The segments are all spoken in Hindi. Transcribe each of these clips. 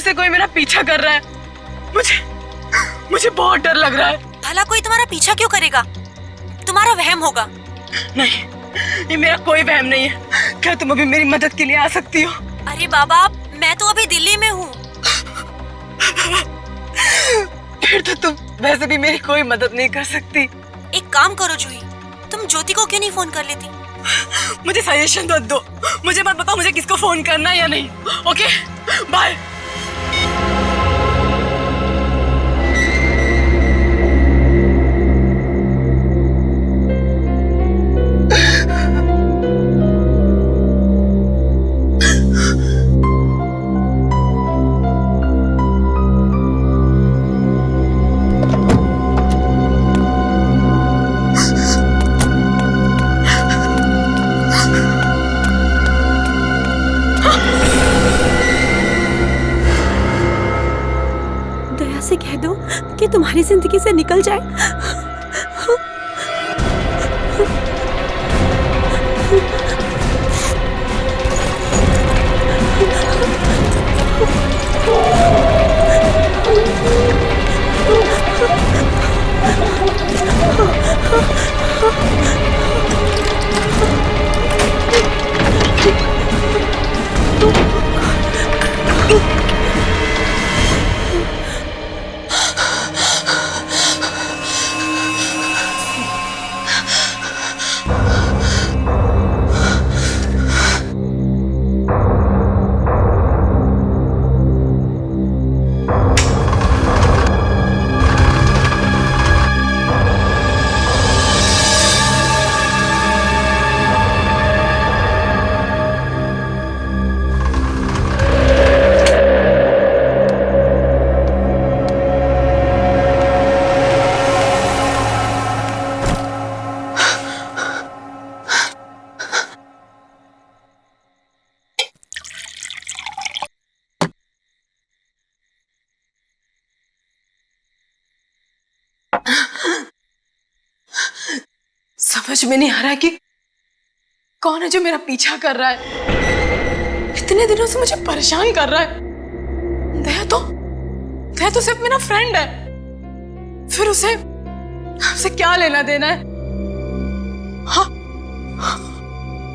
से कोई मेरा पीछा कर रहा है। मुझे बहुत डर लग रहा है। भला कोई तुम्हारा पीछा क्यों करेगा? तुम्हारा वहम होगा। नहीं, ये मेरा कोई वहम नहीं है। क्या तुम अभी मेरी मदद के लिए आ सकती हो? अरे बाबा, मैं तो अभी दिल्ली में हूँ। फिर तो तुम वैसे भी मेरी कोई मदद नहीं कर सकती। एक काम करो जूही, तुम ज्योति को क्यों नहीं फोन कर लेती? मुझे सजेशन तो दो। मुझे मत बताओ मुझे किसको फोन करना है या नहीं। Okay, bye. दया से कह दो कि तुम्हारी जिंदगी से निकल जाए। समझ में नहीं आ रहा है कि कौन है जो मेरा पीछा कर रहा है। इतने दिनों से मुझे परेशान कर रहा है। दया तो सिर्फ मेरा फ्रेंड है। फिर उसे क्या लेना देना है? हाँ,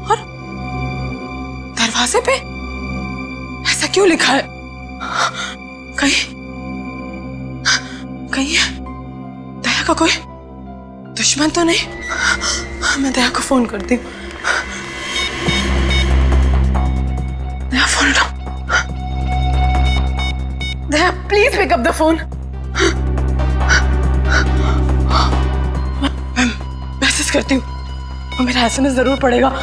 और दरवाजे पे ऐसा क्यों लिखा है? कहीं दया का कोई दुश्मन तो नहीं? मैं दया को फोन करती हूँ। दया, फोन उठाओ। Daya, please pick up the phone. मैं मैसेज करती हूँ और मेरा एसएमएस जरूर पड़ेगा।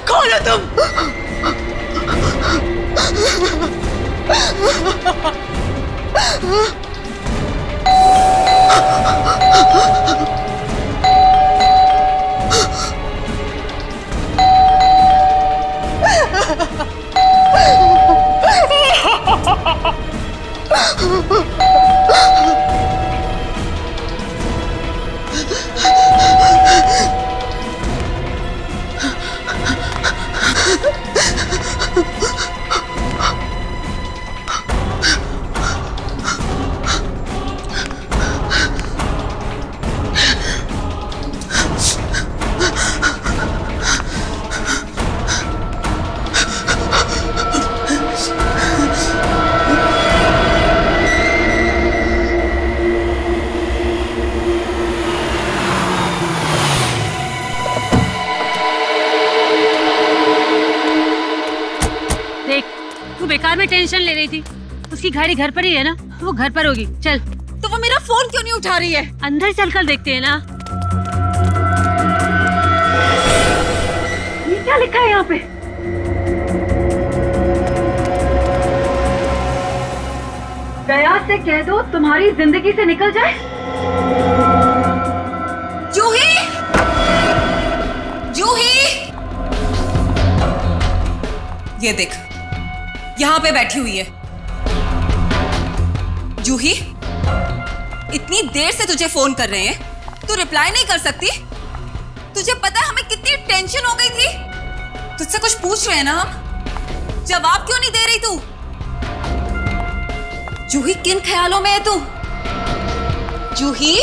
कौन है तुम? तू बेकार में टेंशन ले रही थी। उसकी गाड़ी घर पर ही है ना, वो घर पर होगी। चल। तो वो मेरा फोन क्यों नहीं उठा रही है? अंदर चलकर देखते हैं ना। ये क्या लिखा है यहाँ पे? दया से कह दो तुम्हारी जिंदगी से निकल जाए। जूही, जूही, ये देख, यहाँ पे बैठी हुई है। जूही, इतनी देर से तुझे फोन कर रहे हैं, तू रिप्लाई नहीं कर सकती? तुझे पता है हमें कितनी टेंशन हो गई थी? तुझसे कुछ पूछ रहे हैं ना हम, जवाब क्यों नहीं दे रही तू? जूही, किन ख्यालों में है तू? जूही,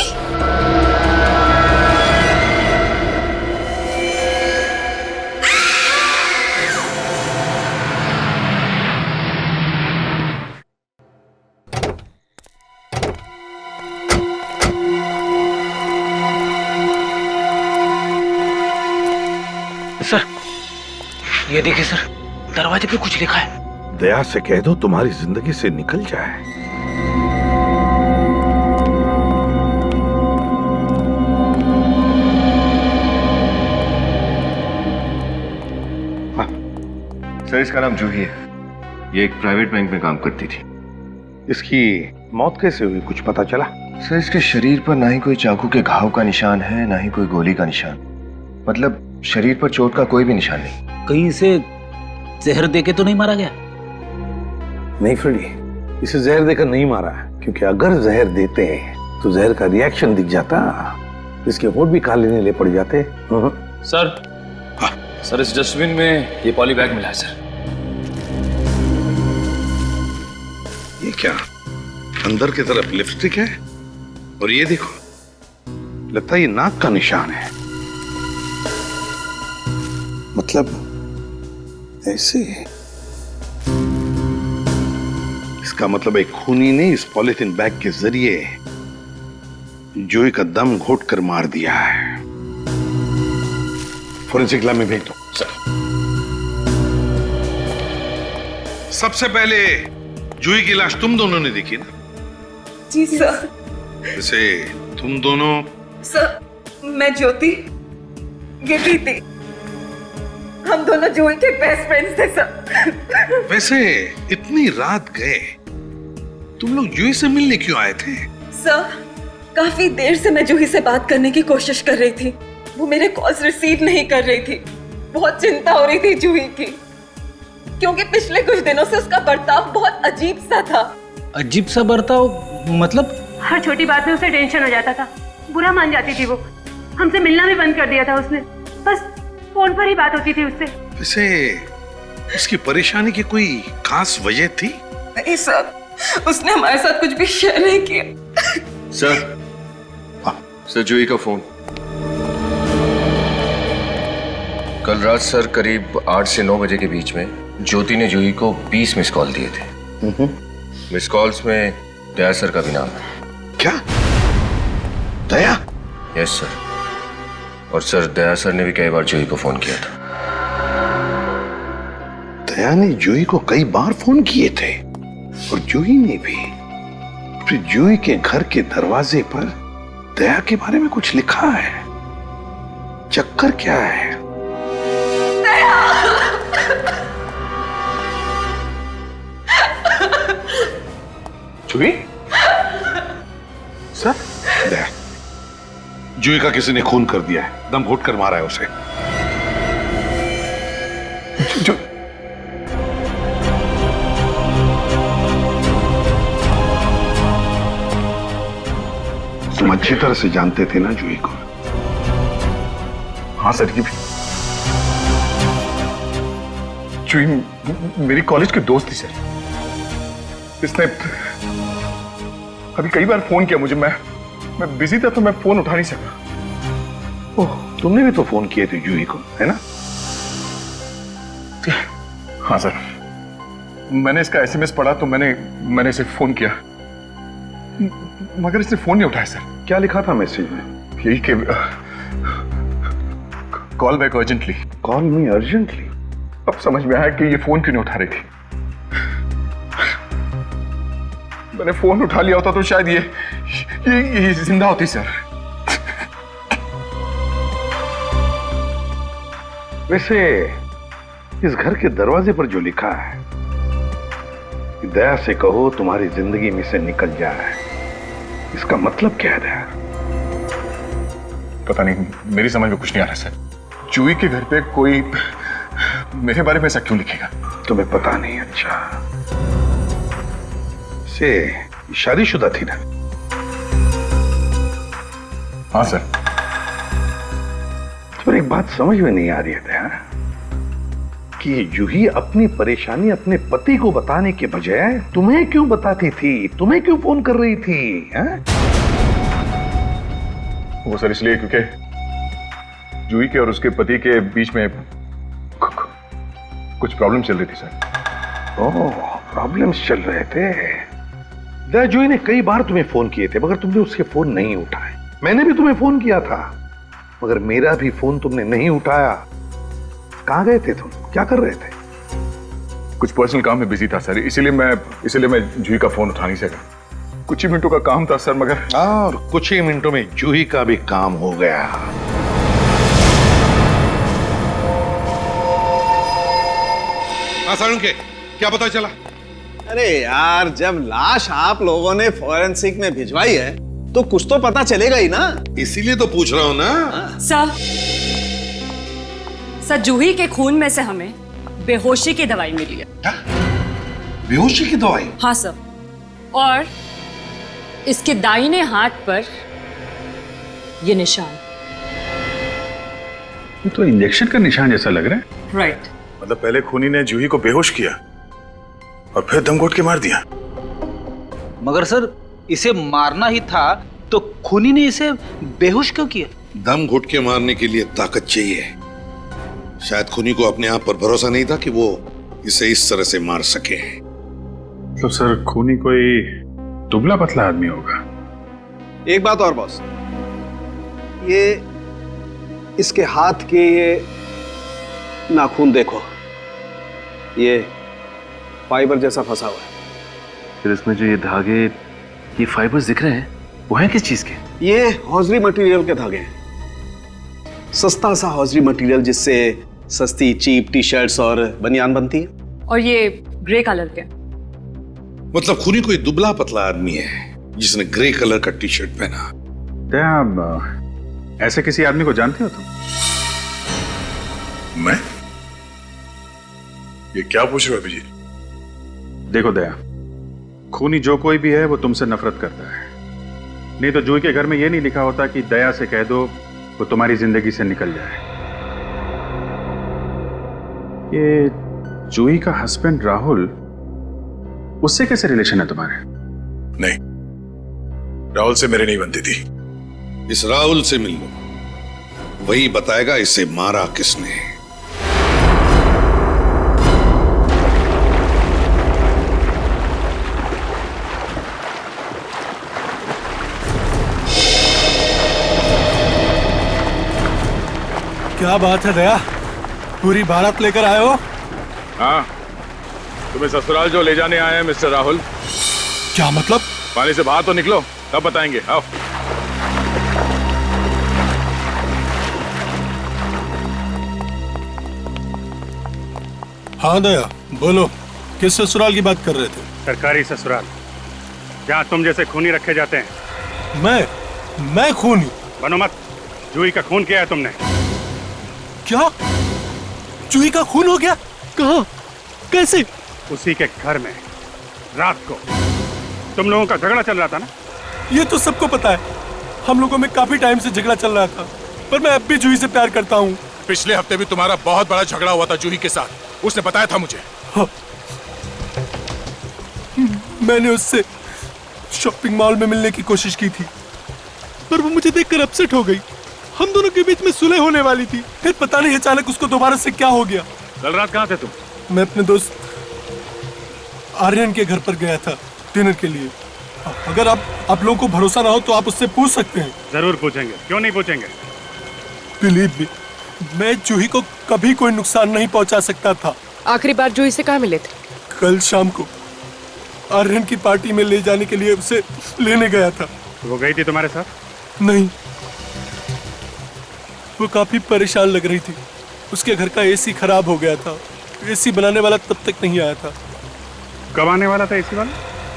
सर, ये देखिए सर, दरवाजे पे कुछ लिखा है। दया से कह दो तुम्हारी जिंदगी से निकल जाए। सर, इसका नाम जूही है। ये एक प्राइवेट बैंक में काम करती थी। इसकी मौत कैसे हुई, कुछ पता चला? सर, इसके शरीर पर ना ही कोई चाकू के घाव का निशान है, ना ही कोई गोली का निशान। मतलब शरीर पर चोट का कोई भी निशान नहीं। कहीं इसे जहर देके तो नहीं मारा गया? नहीं फ्रेडी, इसे जहर देकर नहीं मारा, क्योंकि अगर जहर देते तो जहर का रिएक्शन दिख जाता, इसके होंठ भी काले नीले पड़ जाते। सर, सर इस डस्टबिन में ये पॉली बैग मिला है सर। ये क्या, अंदर की तरफ लिपस्टिक है, और ये देखो, लगता है ये नाक का निशान है। मतलब ऐसे, इसका मतलब एक खूनी ने इस पॉलिथीन बैग के जरिए जूही का दम घोट कर मार दिया है। फोरेंसिक लैब में भेज दो। सर, सबसे पहले जूही की लाश तुम दोनों ने देखी ना? जी सर। वैसे तुम दोनों? सर, मैं ज्योति, ये प्रीति, हम दोनों जूही के बेस्ट फ्रेंड्स थे सर। वैसे इतनी रात गए, तुम लोग जूही से मिलने क्यों आए थे? सर, काफी देर से मैं जूही से बात करने की कोशिश कर रही थी, वो मेरे कॉल्स रिसीव नहीं कर रही थी। बहुत चिंता हो रही थी जूही की, क्योंकि पिछले कुछ दिनों से उसका बर्ताव बहुत अजीब सा था। अजीब सा बर्ताव मतलब? हर छोटी बात में उसे टेंशन हो जाता था, बुरा मान जाती थी वो। हमसे मिलना भी बंद कर दिया था उसने, बस फोन पर ही बात होती थी उससे। वैसे उसकी परेशानी की कोई खास वजह थी? नहीं सर, उसने हमारे साथ कुछ भी शेयर नहीं किया। सर, जूही का फोन। कल रात सर करीब 8 से 9 बजे के बीच में ज्योति ने जूही को 20 मिस कॉल दिए थे। मिस कॉल्स में दया सर का भी नाम है। क्या? दया? Yes sir. और सर, दया सर ने भी कई बार जूही को फोन किया था। दया ने जूही को कई बार फोन किए थे, और जूही ने भी। फिर जूही के घर के दरवाजे पर दया के बारे में कुछ लिखा है। चक्कर क्या है? जूही? सर, दया, जूही का किसी ने खून कर दिया है, दम घोट कर मारा है उसे। जो तुम अच्छी तरह से जानते थे ना जूही को? हाँ सर, ये जूही मेरी कॉलेज की दोस्त थी सर। इसने अभी कई बार फोन किया मुझे, मैं बिजी था तो मैं फोन उठा नहीं सका। ओह, तुमने भी तो फोन किए थे जूही को, है ना? हाँ सर, मैंने इसका एसएमएस पढ़ा तो मैंने इसे फोन किया, मगर इसने फोन नहीं उठाया सर। क्या लिखा था मैसेज में? यही कि कॉल बैक अर्जेंटली। कॉल मी अर्जेंटली? अब समझ में आया कि ये फोन क्यों नहीं उठा रही थी। मैंने फोन उठा लिया होता तो शायद ये जिंदा होती सर। वैसे इस घर के दरवाजे पर जो लिखा है कि दया से कहो तुम्हारी जिंदगी में से निकल जाए, इसका मतलब क्या है दया? पता नहीं, मेरी समझ में कुछ नहीं आ रहा सर। जूही के घर पे कोई मेरे बारे में ऐसा क्यों लिखेगा? तुम्हें पता नहीं? अच्छा, से शादीशुदा थी ना? हाँ सर। पर एक बात समझ में नहीं आ रही है दया, कि जूही अपनी परेशानी अपने पति को बताने के बजाय तुम्हें क्यों बताती थी, तुम्हें क्यों फोन कर रही थी? हैं? वो सर इसलिए क्योंकि जूही के और उसके पति के बीच में कुछ प्रॉब्लम चल रही थी सर। ओह, प्रॉब्लम्स चल रहे थे। दया, जूही ने कई बार तुम्हें फोन किए थे मगर तुमने उसके फोन नहीं उठाए। मैंने भी तुम्हें फोन किया था मगर मेरा भी फोन तुमने नहीं उठाया। कहां गए थे तुम, क्या कर रहे थे? कुछ पर्सनल काम में बिजी था सर, इसीलिए मैं जूही का फोन उठा नहीं सका। कुछ ही मिनटों का काम था सर, मगर और कुछ ही मिनटों में जूही का भी काम हो गया। सारुण के क्या पता चला? अरे यार, जब लाश आप लोगों ने फॉरेंसिक में भिजवाई है तो कुछ तो पता चलेगा ही ना। इसीलिए तो पूछ रहा हूं ना। सर जूही के खून में से हमें बेहोशी की दवाई मिली है। बेहोशी की दवाई? हाँ सर, और इसके दाहिने हाथ पर ये निशान। ये तो इंजेक्शन का निशान जैसा लग रहा है। राइट। मतलब पहले खूनी ने जूही को बेहोश किया और फिर दम घोट के मार दिया। मगर सर इसे मारना ही था तो खूनी ने इसे बेहोश क्यों किया? दम घुट के मारने के लिए ताकत चाहिए। शायद खूनी को अपने आप पर भरोसा नहीं था कि वो इसे इस तरह से मार सके। तो सर खूनी कोई दुबला पतला आदमी होगा। एक बात और बॉस, ये इसके हाथ के ये नाखून देखो, ये फाइबर जैसा फंसा हुआ है। फिर इसमें जो ये धागे, ये फाइबर्स दिख रहे हैं, वो हैं किस चीज के? ये हौजरी मटेरियल के धागे हैं, सस्ता सा हौजरी मटेरियल जिससे सस्ती चीप टी शर्ट्स और बनियान बनती है। और ये ग्रे कलर के। मतलब खूनी कोई दुबला पतला आदमी है जिसने ग्रे कलर का टी शर्ट पहना। दया, ऐसे किसी आदमी को जानते हो तुम? मैं? ये क्या पूछ रहे हो अभिजीत? देखो दया, खूनी जो कोई भी है वो तुमसे नफरत करता है। नहीं तो जूही के घर में ये नहीं लिखा होता कि दया से कह दो वो तुम्हारी जिंदगी से निकल जाए। ये जूही का हस्बैंड राहुल, उससे कैसे रिलेशन है तुम्हारे? नहीं, राहुल से मेरी नहीं बनती थी। इस राहुल से मिल लो, वही बताएगा इसे मारा किसने। क्या बात है दया, पूरी बारात लेकर आए हो? हाँ, तुम्हें ससुराल जो ले जाने आए हैं मिस्टर राहुल। क्या मतलब? पानी से बाहर तो निकलो, तब बताएंगे। आओ। हाँ दया, बोलो, किस ससुराल की बात कर रहे थे? सरकारी ससुराल, जहाँ तुम जैसे खूनी रखे जाते हैं। मैं खूनी? बनो मत, जूही का खून किया है तुमने। क्या? जूही का खून हो गया? कहाँ? कैसे? उसी के घर में रात को तुम लोगों का झगड़ा चल रहा था ना? ये तो सबको पता है, हम लोगों में काफी टाइम से झगड़ा चल रहा था, पर मैं अब भी जूही से प्यार करता हूँ। पिछले हफ्ते भी तुम्हारा बहुत बड़ा झगड़ा हुआ था जूही के साथ, उसने बताया था मुझे। हाँ। मैंने उससे शॉपिंग मॉल में मिलने की कोशिश की थी, पर वो मुझे देखकर अपसेट हो गई। हम दोनों के बीच में सुलह होने वाली थी, फिर पता नहीं अचानक उसको दोबारा से क्या हो गया। कल रात कहाँ थे तुम? मैं अपने दोस्त आर्यन के घर पर गया था डिनर के लिए। अगर आप लोगों को भरोसा ना हो तो आप उससे पूछ सकते हैं। जरूर पूछेंगे, क्यों नहीं पूछेंगे। बिलीव मी, मैं जूही को कभी कोई नुकसान नहीं पहुंचा सकता था। आखिरी बार जूही से कहाँ मिले थे? कल शाम को आर्यन की पार्टी में ले जाने के लिए उसे लेने गया था। वो गई थी तुम्हारे साथ? नहीं, वो काफी परेशान लग रही थी। उसके घर का एसी खराब हो गया था, एसी बनाने वाला तब तक नहीं आया था। कब आने वाला था एसी वाला?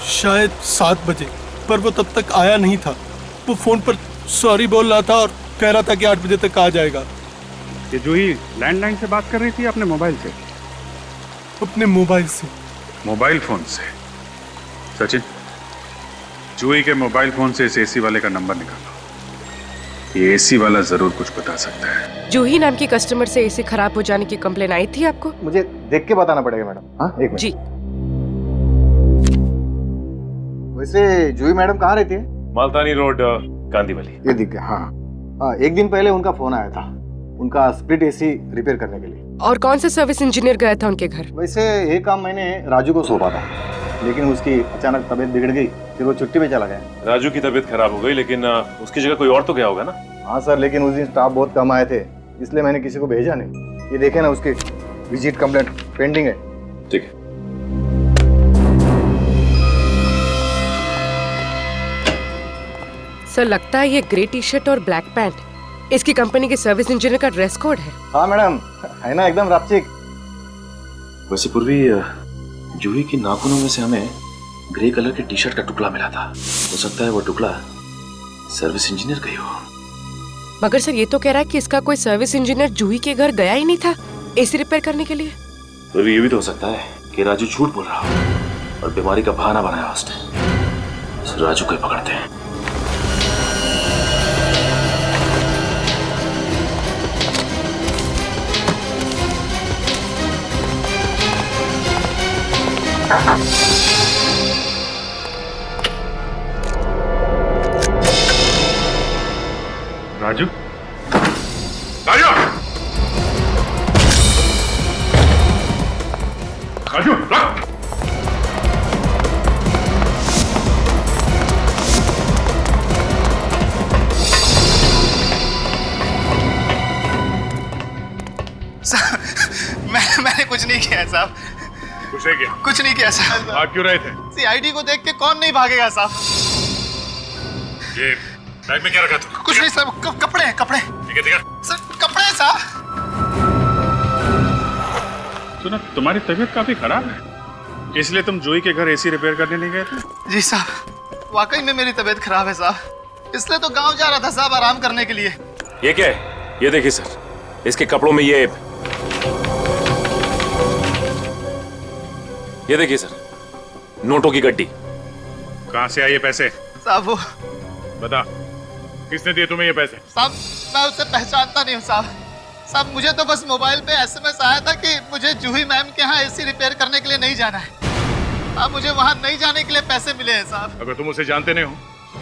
शायद 7 बजे, पर वो तब तक आया नहीं था। वो फोन पर सॉरी बोल रहा था और कह रहा था कि 8 बजे तक आ जाएगा। ये जूही लैंडलाइन से बात कर रही थी अपने मोबाइल से? अपने मोबाइल से। मोबाइल फोन से? सचिन, जूही के मोबाइल फोन से इस एसी वाले का नंबर निकालो। ये एसी वाला जरूर कुछ बता सकता है। जूही नाम की कस्टमर से एसी खराब हो जाने की कंप्लेन आई थी आपको? मुझे देख के बताना पड़ेगा मैडम। हाँ, एक मिनट। जी। वैसे जूही मैडम कहाँ रहती है? मालतानी रोड, गांधी वाली। ये दिख गया। हाँ हाँ, एक दिन पहले उनका फोन आया था, उनका स्प्लिट एसी रिपेयर करने के लिए। और कौन सा सर्विस इंजीनियर गया था उनके घर? वैसे ये काम मैंने राजू को सौंपा था, लेकिन उसकी अचानक तबीयत बिगड़ गई, फिर वो छुट्टी पे चला गया। राजू की तबीयत खराब हो गई, लेकिन उसकी जगह कोई और तो गया होगा ना? हाँ सर, लेकिन उस दिन स्टाफ बहुत कम आए थे, इसलिए मैंने किसी को भेजा नहीं। ये देखे ना, उसकी विजिट कंप्लेंट पेंडिंग है। ठीक है। सर, लगता है ये ग्रे टी शर्ट और ब्लैक पैंट इसकी कंपनी के सर्विस इंजीनियर का ड्रेस कोड है। हाँ मैडम, है ना एकदम रापचिक। वैसे पूर्वी, जूही की नाखूनों में से हमें ग्रे कलर के टी शर्ट का टुकड़ा मिला था। हो सकता है वो टुकड़ा सर्विस इंजीनियर का ही हो। मगर सर, ये तो कह रहा है कि इसका कोई सर्विस इंजीनियर जूही के घर गया ही नहीं था एसी रिपेयर करने के लिए। पूर्वी, ये भी तो हो सकता है कि राजू झूठ बोल रहा हो और बीमारी का बहाना बनाया उसने। राजू को ही पकड़ते हैं। राजू, राजू, राजू, रख। मैंने कुछ नहीं किया है साहब। कुछ नहीं किया? कुछ नहीं किया साहब। भाग क्यों रहे थे? सीआईडी को देख के कौन नहीं भागेगा साहब। ये बैग में क्या रखा तू? कुछ नहीं साहब, कपड़े हैं, कपड़े। ठीक है, ठीक है। सर, कपड़े हैं साहब। सुना, तुम्हारी तबीयत काफी खराब है, इसलिए तुम जूही के घर एसी रिपेयर करने नहीं गए थे? जी साहब, वाकई में मेरी तबीयत खराब है साहब, इसलिए तो गांव जा रहा था साहब आराम करने के लिए। ये क्या है? ये देखिए सर, इसके कपड़ों में ये देखिए सर, नोटों की गड्डी। कहाँ से आए ये पैसे? साहब वो बता, किसने दिए तुम्हें ये पैसे? साहब, मैं उसे पहचानता नहीं हूँ साहब। साहब, मुझे तो बस मोबाइल पे एसएमएस आया था कि मुझे जूही मैम के यहाँ एसी रिपेयर करने के लिए नहीं जाना है। अब मुझे वहाँ नहीं जाने के लिए पैसे मिले हैं साहब। अगर तुम उसे जानते नहीं हो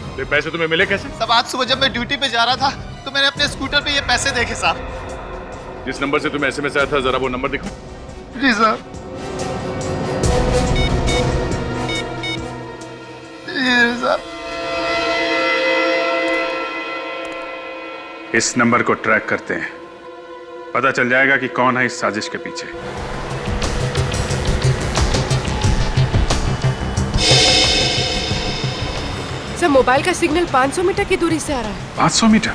तो ये पैसे तुम्हें मिले कैसे? साहब, आज सुबह जब मैं ड्यूटी पे जा रहा था तो मैंने अपने स्कूटर पे ये पैसे देखे साहब। जिस नंबर से तुम्हें एसएमएस आया था, जरा वो नंबर दिखाओ। जी साहब। इस नंबर को ट्रैक करते हैं, पता चल जाएगा कि कौन है इस साजिश के पीछे। सर, मोबाइल का सिग्नल 500 मीटर की दूरी से आ रहा है। 500 metre?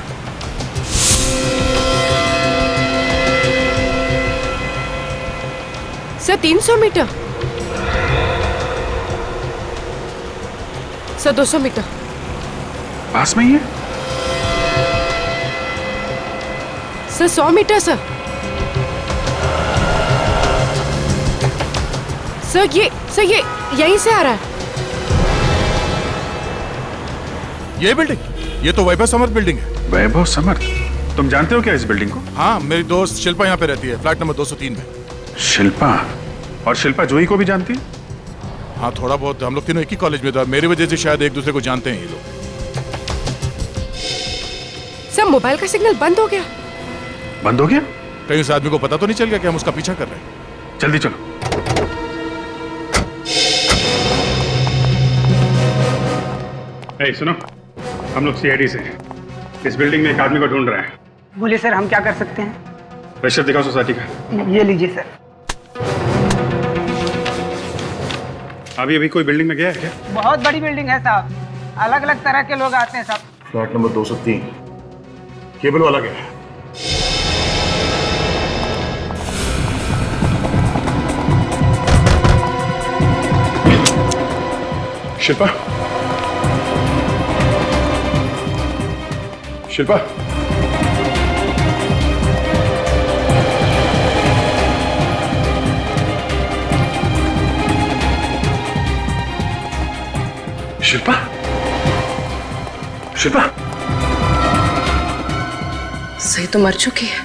Sir, 300 metre. Sir, 200 metre. पास में ही है? Sir, 100 metre sir. सर, ये यहीं से आ रहा है। ये बिल्डिंग, ये तो वैभव समर्थ बिल्डिंग है। वैभव समर्थ? तुम जानते हो क्या इस बिल्डिंग को? हाँ, मेरी दोस्त शिल्पा यहाँ पे रहती है, फ्लैट नंबर 203 में। शिल्पा? और शिल्पा जूही को भी जानती है? हाँ, थोड़ा बहुत। हम लोग तीनों एक ही कॉलेज में था, मेरी वजह से शायद एक दूसरे को जानते हैं ये लोग। सर, मोबाइल का सिग्नल बंद हो गया। बंद हो गया? कहीं उस आदमी को पता तो नहीं चल गया कि हम उसका पीछा कर रहे हैं? जल्दी चलो। ए, सुनो, हम लोग सीआईडी से हैं। इस बिल्डिंग में एक आदमी को ढूंढ रहे हैं। बोलिए सर, हम क्या कर सकते हैं? प्रेशर दिखाओ सोसाइटी का। ये लीजिए सर। अभी अभी कोई बिल्डिंग में गया है क्या? बहुत बड़ी बिल्डिंग है साहब, अलग अलग तरह के लोग आते हैं साहब। फ्लैट नंबर 203, केबल वाला गया है। शिल्पा, शिल्पा, शिल्पा, शिल्पा, सही तो मर चुकी है।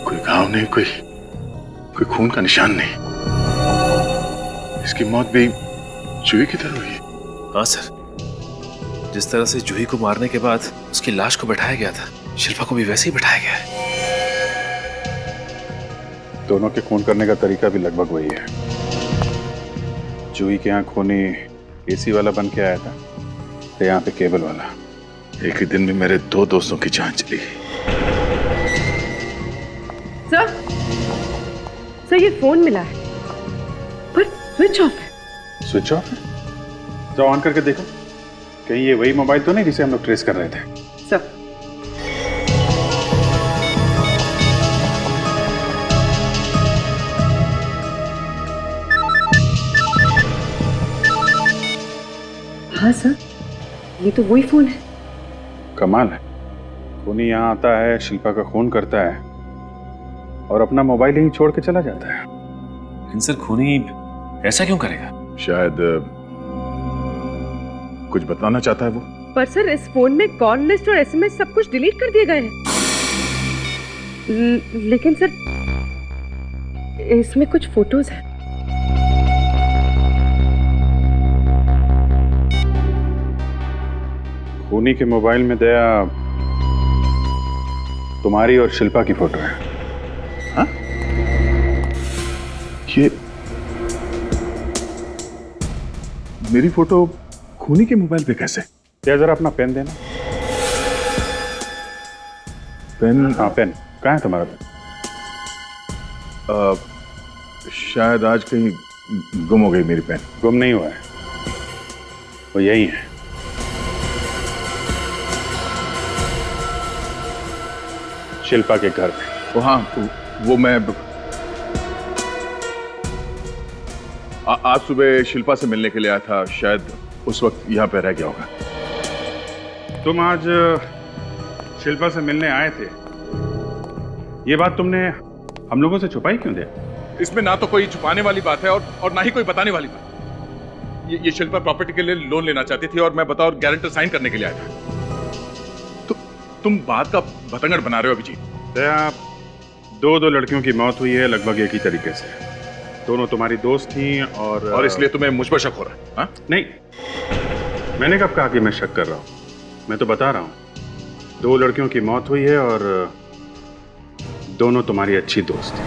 कोई घाव नहीं, कोई खून का निशान नहीं। इसकी मौत भी जूही की तरह हुई। हाँ सर, जिस तरह से जूही को मारने के बाद उसकी लाश को बैठाया गया था, शिल्पा को भी वैसे ही बैठाया गया है। दोनों के खून करने का तरीका भी लगभग वही है। जूही के यहाँ खूनी एसी वाला बन के आया था, तो यहाँ पे केबल वाला। एक ही दिन में मेरे 2 दोस्तों की जान चली। सर ये फोन मिला है पर स्विच ऑफ है। स्विच ऑफ है? जाओ ऑन करके देखो, कहीं ये वही मोबाइल तो नहीं जिसे हम लोग ट्रेस कर रहे थे। सर हाँ सर, ये तो वही फोन है। कमाल है, खूनी यहाँ आता है, शिल्पा का खून करता है और अपना मोबाइल यहीं छोड़ के चला जाता है। लेकिन सर खूनी ऐसा क्यों करेगा? शायद कुछ बताना चाहता है वो। पर सर इस फोन में कॉल लिस्ट और एसएमएस सब कुछ डिलीट कर दिए गए हैं। लेकिन सर इसमें कुछ फोटोज हैं। खूनी के मोबाइल में दया तुम्हारी और शिल्पा की फोटो है। हाँ? ये मेरी फोटो खूनी के मोबाइल पे कैसे? क्या जरा अपना पेन देना। पेन? हाँ पेन कहाँ है तुम्हारा पेन? शायद आज कहीं गुम हो गई मेरी पेन। गुम नहीं हुआ है, वो यही है। शिल्पा के घर में। वो हाँ, वो मैं आज सुबह शिल्पा से मिलने के लिए आया था, शायद उस वक्त यहाँ पे रह गया होगा। तुम आज शिल्पा से मिलने आए थे, ये बात तुमने हम लोगों से छुपाई क्यों दिया? इसमें ना तो कोई छुपाने वाली बात है और ना ही कोई बताने वाली बात। ये शिल्पा प्रॉपर्टी के लिए लोन लेना चाहती थी और मैं बतौर गारंटर साइन करने के लिए आया था। तुम बात का भतंगड़ बना रहे हो अभिजीत। दया, दो लड़कियों की मौत हुई है लगभग एक ही तरीके से। दोनों तुम्हारी दोस्त थी और इसलिए तुम्हें मुझ पर शक हो रहा है? हाँ? नहीं, मैंने कब कहा कि मैं शक कर रहा हूं? मैं तो बता रहा हूं, 2 लड़कियों की मौत हुई है और दोनों तुम्हारी अच्छी दोस्त थी।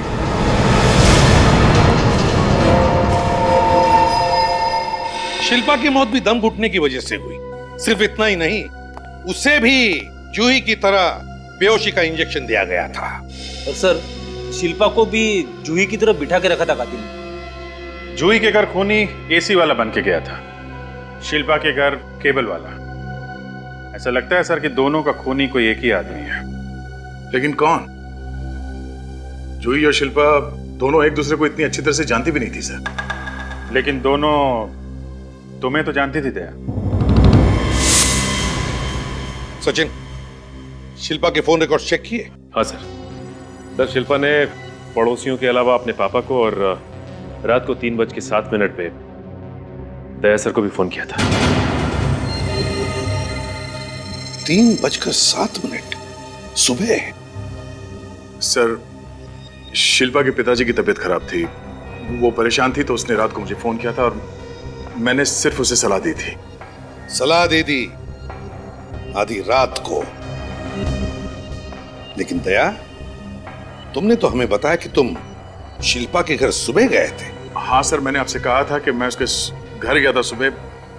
शिल्पा की मौत भी दम घुटने की वजह से हुई। सिर्फ इतना ही नहीं, उसे भी जूही की तरह बेहोशी का इंजेक्शन दिया गया था। और सर, शिल्पा को भी जूही की तरफ बिठा के रखा था कातिल ने। जूही के घर खूनी एसी वाला बन के गया था, शिल्पा के घर केबल वाला। ऐसा लगता है सर कि दोनों का खूनी कोई एक ही आदमी है। लेकिन कौन? जूही और शिल्पा दोनों एक दूसरे को इतनी अच्छी तरह से जानती भी नहीं थी सर। लेकिन दोनों तुम्हें तो जानती थी दया। सचिन, शिल्पा के फोन रिकॉर्ड चेक किए? हाँ सर। सर शिल्पा ने पड़ोसियों के अलावा अपने पापा को और रात को 3:07 पे दया सर को भी फोन किया था। 3:07 सुबह? सर, शिल्पा के पिताजी की तबीयत खराब थी, वो परेशान थी, तो उसने रात को मुझे फोन किया था और मैंने सिर्फ उसे सलाह दी थी। सलाह दे दी आधी रात को। लेकिन दया, तुमने तो हमें बताया कि तुम शिल्पा के घर सुबह गए थे। हाँ सर, मैंने आपसे कहा था कि मैं उसके घर गया था सुबह,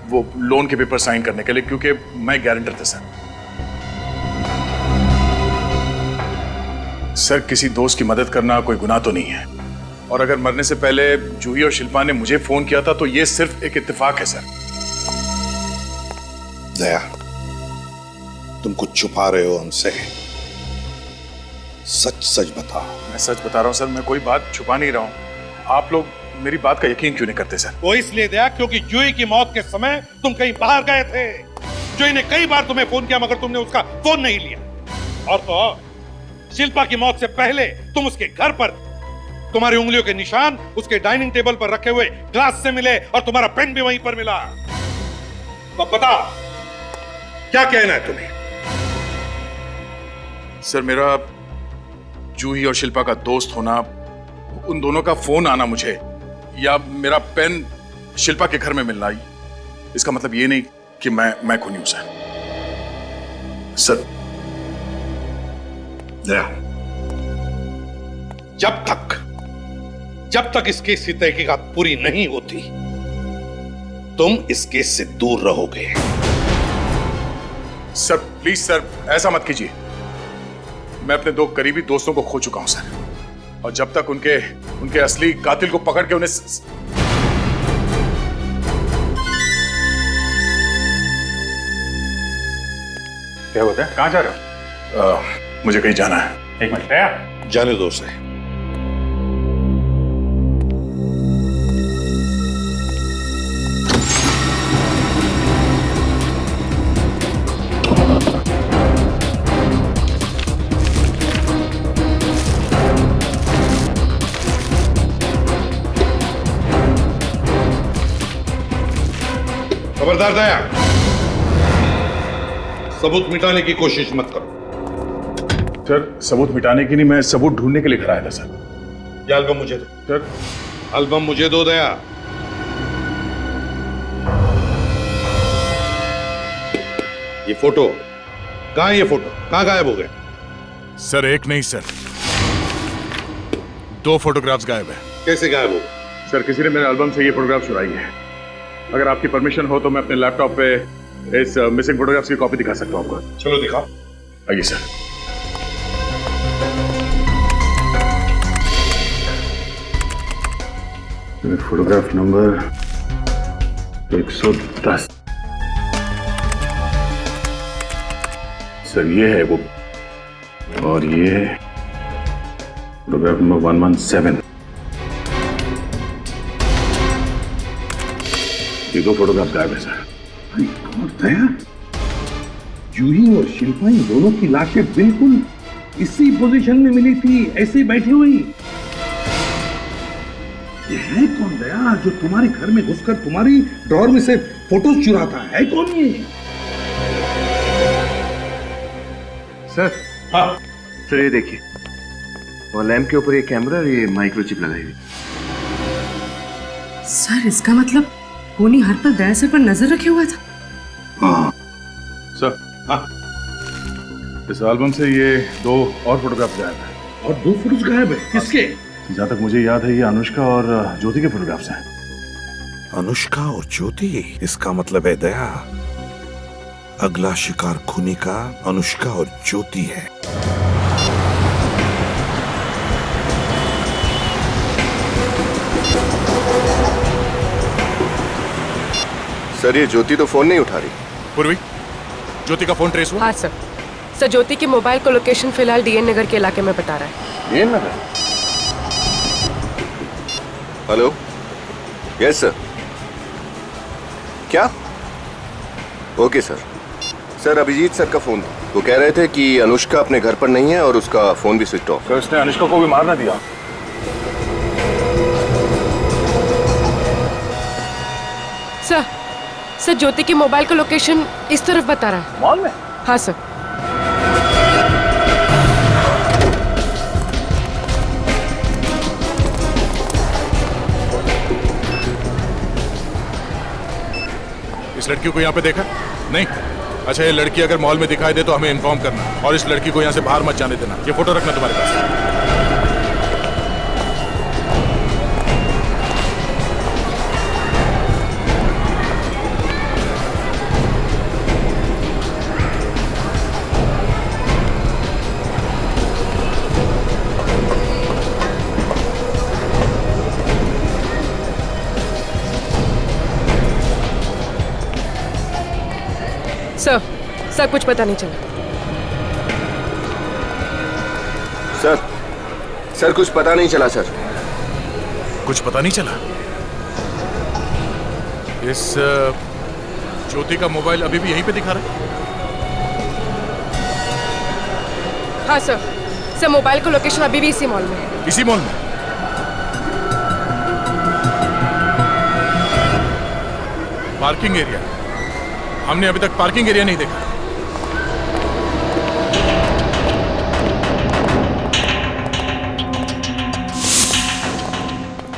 वो लोन के पेपर साइन करने के लिए, क्योंकि मैं गारंटर था सर। सर, किसी दोस्त की मदद करना कोई गुनाह तो नहीं है, और अगर मरने से पहले जूही और शिल्पा ने मुझे फोन किया था तो ये सिर्फ एक इत्तेफाक है सर। दया, तुम कुछ छुपा रहे हो हमसे। सच सच बताओ। मैं सच बता रहा हूँ सर, मैं कोई बात छुपा नहीं रहा हूँ। आप लोग मेरी बात का यकीन क्यों नहीं करते सर? वो इसलिए दया क्योंकि जूही की मौत के समय तुम कहीं बाहर गए थे। जूही ने कई बार तुम्हें फोन किया मगर तुमने उसका फोन नहीं लिया। और तो शिल्पा की मौत से पहले तुम उसके घर पर थे। तुम्हारी उंगलियों के निशान उसके डाइनिंग टेबल पर रखे हुए ग्लास से मिले और तुम्हारा पेन भी वहीं पर मिला। अब बताओ क्या कहना है तुम्हें? सर, मेरा जूही और शिल्पा का दोस्त होना, उन दोनों का फोन आना मुझे, या मेरा पेन शिल्पा के घर में मिलना, इसका मतलब ये नहीं कि मैं खूनी हूं सर। दया, जब तक इस केस की तहकीकात पूरी नहीं होती तुम इस केस से दूर रहोगे। सर प्लीज सर, ऐसा मत कीजिए। मैं अपने 2 करीबी दोस्तों को खो चुका हूं सर, और जब तक उनके असली कातिल को पकड़ के उन्हें क्या होता है? कहां जा रहे हो? मुझे कहीं जाना है। एक मिनट, दया जाने दो उसे। खबरदार दया, सबूत मिटाने की कोशिश मत करो। सर, सबूत मिटाने की नहीं, मैं सबूत ढूंढने के लिए घर आया था सर। ये एल्बम मुझे दो। सर, एल्बम मुझे दो दया। ये फोटो कहां है? ये फोटो कहां गायब हो गए? सर एक नहीं सर, 2 फोटोग्राफ्स गायब है। कैसे गायब हो? सर, किसी ने मेरे एल्बम से ये फोटोग्राफ चुराई है। अगर आपकी परमिशन हो तो मैं अपने लैपटॉप पे इस मिसिंग फोटोग्राफ्स की कॉपी दिखा सकता हूं आपको। चलो दिखाओ। आइए सर। Photograph number 110। सर ये है वो, और ये फोटोग्राफ नंबर 117। ये 2 फोटोग्राफ गायब है सर। दया, जूही और शिल्पा इन दोनों की लाशें बिल्कुल इसी पोजीशन में मिली थी, ऐसे बैठी हुई। ये है कौन दया जो तुम्हारे घर में घुसकर तुम्हारी ड्रॉर में से फोटोज चुराता है? कौन ये? सर, हाँ सर, ये देखिए, और लैंप के ऊपर ये कैमरा और ये माइक्रोचिप लगाई हुई। सर इसका मतलब खूनी हर पल दया सर पर नजर रखे हुआ था। हाँ सर, हाँ, इस एल्बम से ये 2 और फोटोग्राफ गायब है। और 2 फोटोज गायब है? किसके? जहां तक मुझे याद है ये अनुष्का और ज्योति के फोटोग्राफ्स हैं। अनुष्का और ज्योति, इसका मतलब है दया अगला शिकार खूनी का अनुष्का और ज्योति है। सर, ये ज्योति तो फोन नहीं उठा रही। पूर्वी, ज्योति का फोन ट्रेस हुआ? हाँ सर। सर ज्योति की मोबाइल को लोकेशन फिलहाल डीएन नगर के इलाके में बता रहा है। DN Nagar? Hello, yes sir. क्या? Okay sir. Sir, Abhijit sir का फोन था। वो कह रहे थे कि अनुष्का अपने घर पर नहीं है और उसका फोन भी स्विच ऑफ। सर, उसने अनुष्का को भी मार ना दिया? सर ज्योति की मोबाइल का लोकेशन इस तरफ बता रहा है। मॉल में? हाँ सर। इस लड़की को यहाँ पे देखा? नहीं? अच्छा, ये लड़की अगर मॉल में दिखाई दे तो हमें इन्फॉर्म करना, और इस लड़की को यहाँ से बाहर मत जाने देना। ये फोटो रखना तुम्हारे पास। सर कुछ पता नहीं चला। सर कुछ पता नहीं चला सर। कुछ पता नहीं चला? इस ज्योति का मोबाइल अभी भी यहीं पे दिखा रहा है? हाँ सर, सर मोबाइल का लोकेशन अभी भी इसी मॉल में है। इसी मॉल में? Parking area? हमने अभी तक पार्किंग एरिया नहीं देखा।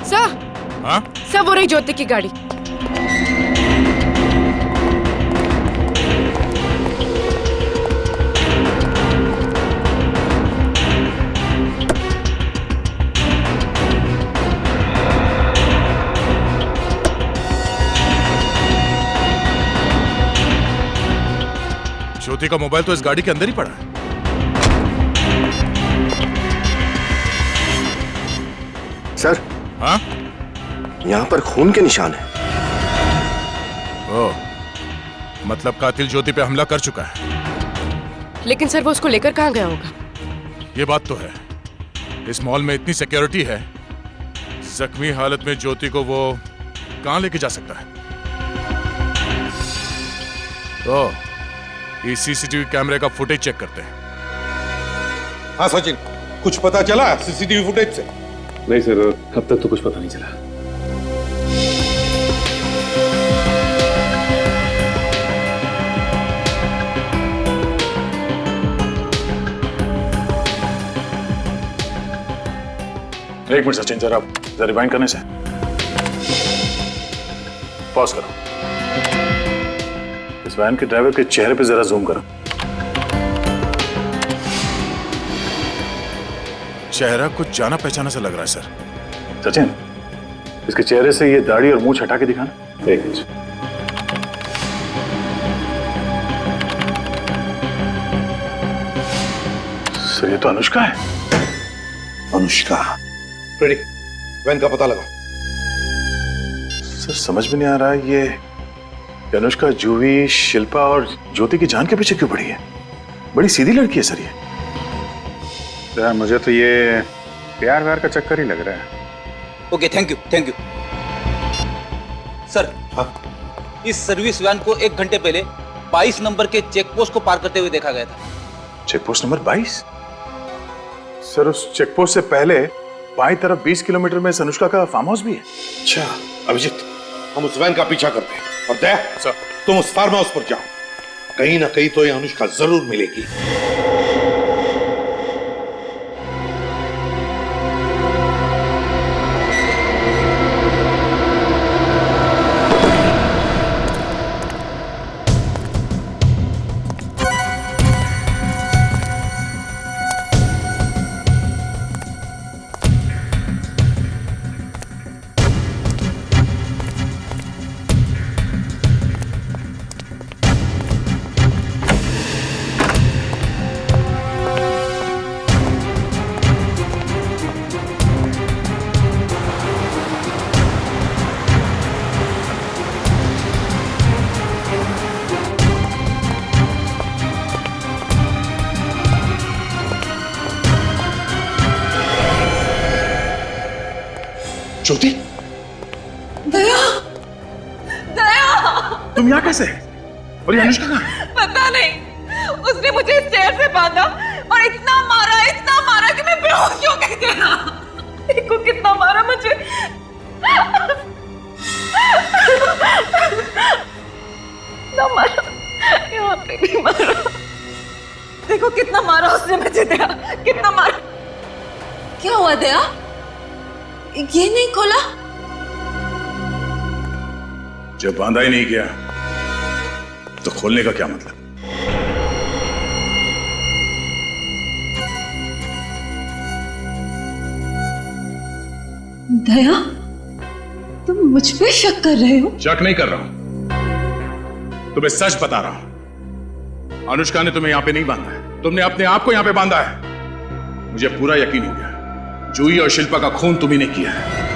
सर, हाँ? सर वो रही ज्योति की गाड़ी। ज्योति का मोबाइल तो इस गाड़ी के अंदर ही पड़ा है। सर। हाँ? यहाँ पर खून के निशान है। ओह, मतलब कातिल ज्योति पे हमला कर चुका है। लेकिन सर वो उसको लेकर कहाँ गया होगा? ये बात तो है, इस मॉल में इतनी सिक्योरिटी है, जख्मी हालत में ज्योति को वो कहाँ लेके जा सकता है? तो इस सीसीटीवी कैमरे का फुटेज चेक करते हैं। हाँ सचिन, कुछ पता चला सीसीटीवी फुटेज से? नहीं सर, अब तक तो कुछ पता नहीं चला। एक मिनट सचिन, जरा रिवाइंड करने से पॉज करो। इस वैन के ड्राइवर के चेहरे पे जरा जूम करो। चेहरा कुछ जाना पहचाना सा लग रहा है सर। सचिन, इसके चेहरे से ये दाढ़ी और मूंछ हटा के दिखाना। एक मिनट। सर ये तो अनुष्का है। अनुष्का? रेडी, वैन का पता लगा। सर समझ में नहीं आ रहा है, ये अनुष्का जूही, शिल्पा और ज्योति की जान के पीछे क्यों पड़ी है? बड़ी सीधी लड़की है सर ये। यार मुझे तो ये प्यार व्यार का चक्कर ही लग रहा है। Okay, thank you. सर, हाँ? इस सर्विस वैन को 1 घंटे पहले 22 नंबर के चेक पोस्ट को पार करते हुए देखा गया था। Check post number 22? सर उस चेक पोस्ट से पहले बाईं तरफ 20 किलोमीटर में अनुष्का का फार्म हाउस भी है। अच्छा अभिजीत, हम उस वैन का पीछा करते हैं और दया सर, तुम उस फार्म हाउस पर जाओ। कहीं ना कहीं तो ये अनुष्का जरूर मिलेगी। ज्योति, दया, तुम यहाँ कैसे? और ये अनुष्का कहाँ है? पता नहीं, उसने मुझे इस चेयर से बांधा और इतना मारा कि मैं बेहोश हो गई थी। देखो कितना मारा मुझे। ना मारा, यहाँ पे भी मारा। देखो कितना मारा उसने मुझे, दया, कितना मारा। क्या हुआ दया? ये नहीं खोला? जब बांधा ही नहीं किया तो खोलने का क्या मतलब? दया, तुम मुझ पे शक कर रहे हो? शक नहीं कर रहा हूं, तुम्हें सच बता रहा हूं। अनुष्का ने तुम्हें यहां पे नहीं बांधा है, तुमने अपने आप को यहां पे बांधा है। मुझे पूरा यकीन हो गया, जूही और शिल्पा का खून तुम्ही ने किया है।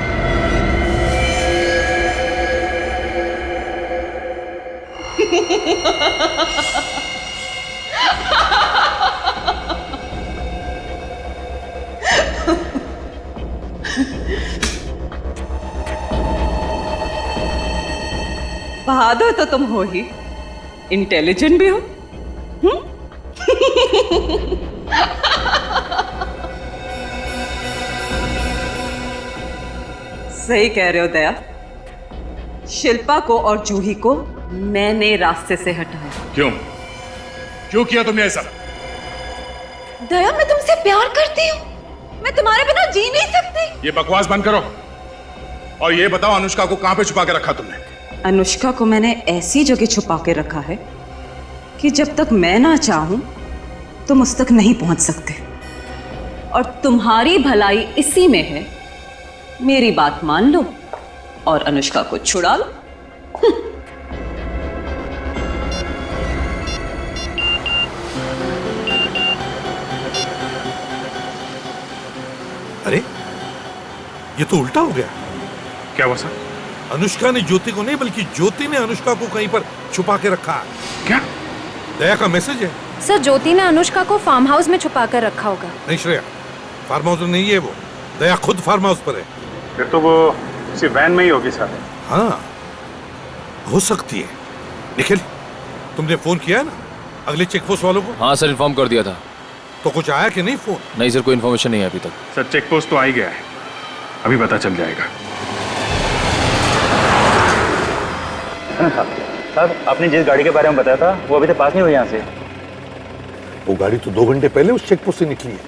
बहादुर तो तुम हो ही, इंटेलिजेंट भी हो। सही कह रहे हो दया। शिल्पा को और जूही को मैंने रास्ते से हटाया। क्यों क्यों किया तुमने ऐसा? दया, मैं तुमसे प्यार करती हूँ, मैं तुम्हारे बिना जी नहीं सकती। ये बकवास बंद करो और ये बताओ अनुष्का को कहां पे छुपा के रखा तुमने? अनुष्का को मैंने ऐसी जगह छुपा के रखा है कि जब तक मैं ना चाहूं तुम उस तक नहीं पहुंच सकते। और तुम्हारी भलाई इसी में है, मेरी बात मान लो और अनुष्का को छुड़ा लो। अरे ये तो उल्टा हो गया। क्या हुआ सर? अनुष्का ने ज्योति को नहीं बल्कि ज्योति ने अनुष्का को कहीं पर छुपा के रखा है। क्या? दया का मैसेज है। सर ज्योति ने अनुष्का को फार्म हाउस में छुपा कर रखा होगा। नहीं श्रेया, फार्म हाउस में नहीं है वो, दया खुद फार्म हाउस पर है। फिर तो वो किसी वैन में ही होगी सर। हाँ हो सकती है। निखिल, तुमने फोन किया है ना अगले चेक पोस्ट वालों को? हाँ सर, इन्फॉर्म कर दिया था। तो कुछ आया कि नहीं फोन? नहीं सर, कोई इन्फॉर्मेशन नहीं है अभी तक। सर चेक पोस्ट तो आ ही गया है, अभी पता चल जाएगा। साहब आपने जिस गाड़ी के बारे में बताया था वो अभी तक पास नहीं हुई यहाँ से। वो गाड़ी तो 2 घंटे पहले उस चेक पोस्ट से निकली है,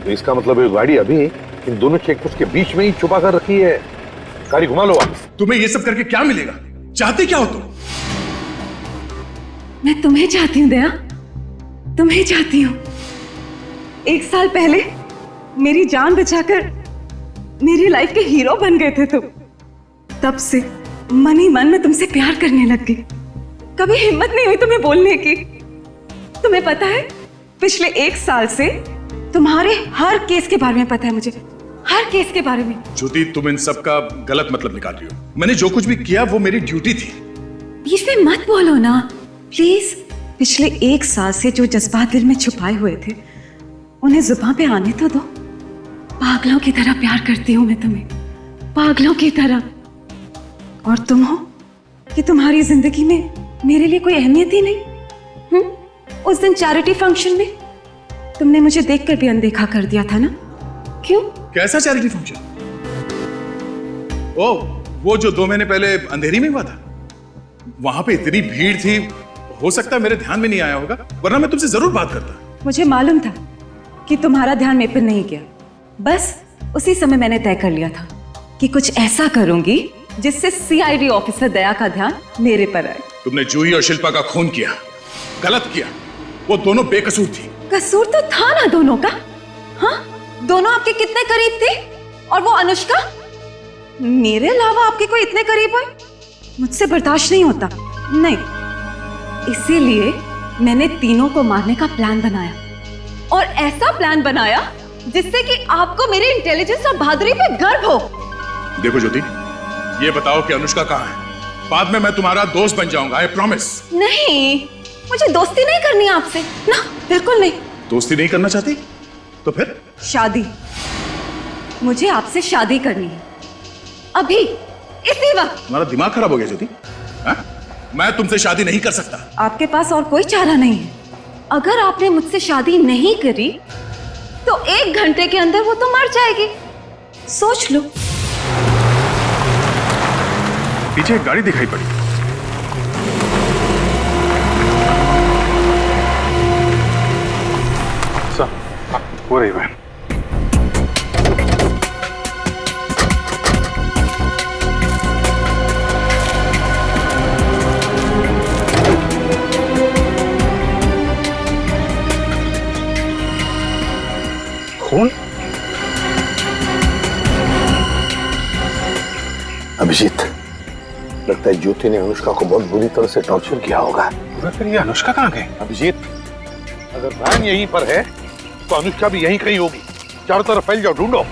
तो इसका मतलब ये गाड़ी अभी इन दोनों चेक पोस्ट के बीच में ही छुपा कर रखी है। गाड़ी घुमा लो वापस। तुम्हें ये सब करके क्या मिलेगा? चाहते क्या हो तुम? मैं तुम्हें चाहती हूँ दया, तुम्हें चाहती हूँ। 1 साल पहले मेरी जान बचाकर मेरी लाइफ के हीरो बन गए थे तुम। तब से मन ही मन में तुमसे प्यार करने लग गई। कभी हिम्मत नहीं हुई तुम्हें बोलने की। तुम्हें पता है पिछले 1 साल से तुम्हारे हर केस के बारे में पता है मुझे, हर केस के बारे में। ज्योति, तुम इन सब का गलत मतलब निकाल रही हो। मैंने जो कुछ भी किया वो मेरी ड्यूटी थी। बीच में मत बोलो ना प्लीज। पिछले 1 साल से जो जज्बात दिल में छुपाए हुए थे उन्हें जुबान पे आने तो दो। पागलों की तरह प्यार करती हूँ मैं तुम्हें, पागलों की तरह। और तुम हो कि तुम्हारी जिंदगी में मेरे लिए कोई अहमियत ही नहीं। उस दिन चैरिटी फंक्शन में तुमने मुझे देखकर भी अनदेखा कर दिया था ना? क्यों? कैसा चैरिटी फंक्शन? ओ, वो जो 2 महीने पहले अंधेरी में हुआ था। वहां पे इतनी भीड़ थी, हो सकता है मेरे ध्यान में नहीं आया होगा, वरना मैं तुमसे जरूर बात करता। मुझे मालूम था कि तुम्हारा ध्यान मेरे पर नहीं गया। बस उसी समय मैंने तय कर लिया था कि कुछ ऐसा करूंगी जिससे सीआईडी ऑफिसर दया का ध्यान मेरे पर आए। तुमने जूही और शिल्पा का खून किया, गलत किया। वो दोनों बेकसूर थी। कसूर तो था ना दोनों का। हाँ, दोनों आपके कितने करीब थे? और वो अनुष्का मेरे अलावा आपके कोई इतने करीब हुए? मुझसे बर्दाश्त नहीं होता। नहीं, इसीलिए मैंने तीनों को मारने का प्लान बनाया, और ऐसा प्लान बनाया जिससे कि आपको मेरे इंटेलिजेंस और बहादुरी पे गर्व हो। देखो ज्योति, ये बताओ कि अनुष्का कहाँ है? बाद में मैं तुम्हारा दोस्त बन जाऊंगा, आई प्रॉमिस। नहीं, मुझे दोस्ती नहीं करनी आपसे ना, बिल्कुल नहीं। दोस्ती नहीं करना चाहती? तो फिर? शादी। मुझे आपसे शादी करनी है, अभी, इसी वक्त। तुम्हारा दिमाग खराब हो गया ज्योति? मैं तुमसे शादी नहीं कर सकता। आपके पास और कोई चारा नहीं है। अगर आपने मुझसे शादी नहीं करी तो 1 घंटे के अंदर वो तो मर जाएगी। सोच लो। पीछे एक गाड़ी दिखाई पड़ी। सर, हो रही वैन। खून? अभिजीत, लगता है ज्योति ने अनुष्का को बहुत बुरी तरह से टॉर्चर किया होगा। फिर ये अनुष्का कहाँ गई? अभिजीत, अगर वैन यहीं पर है तो अनुष्का भी यहीं कहीं होगी। चारों तरफ फैल जाओ, ढूंढो।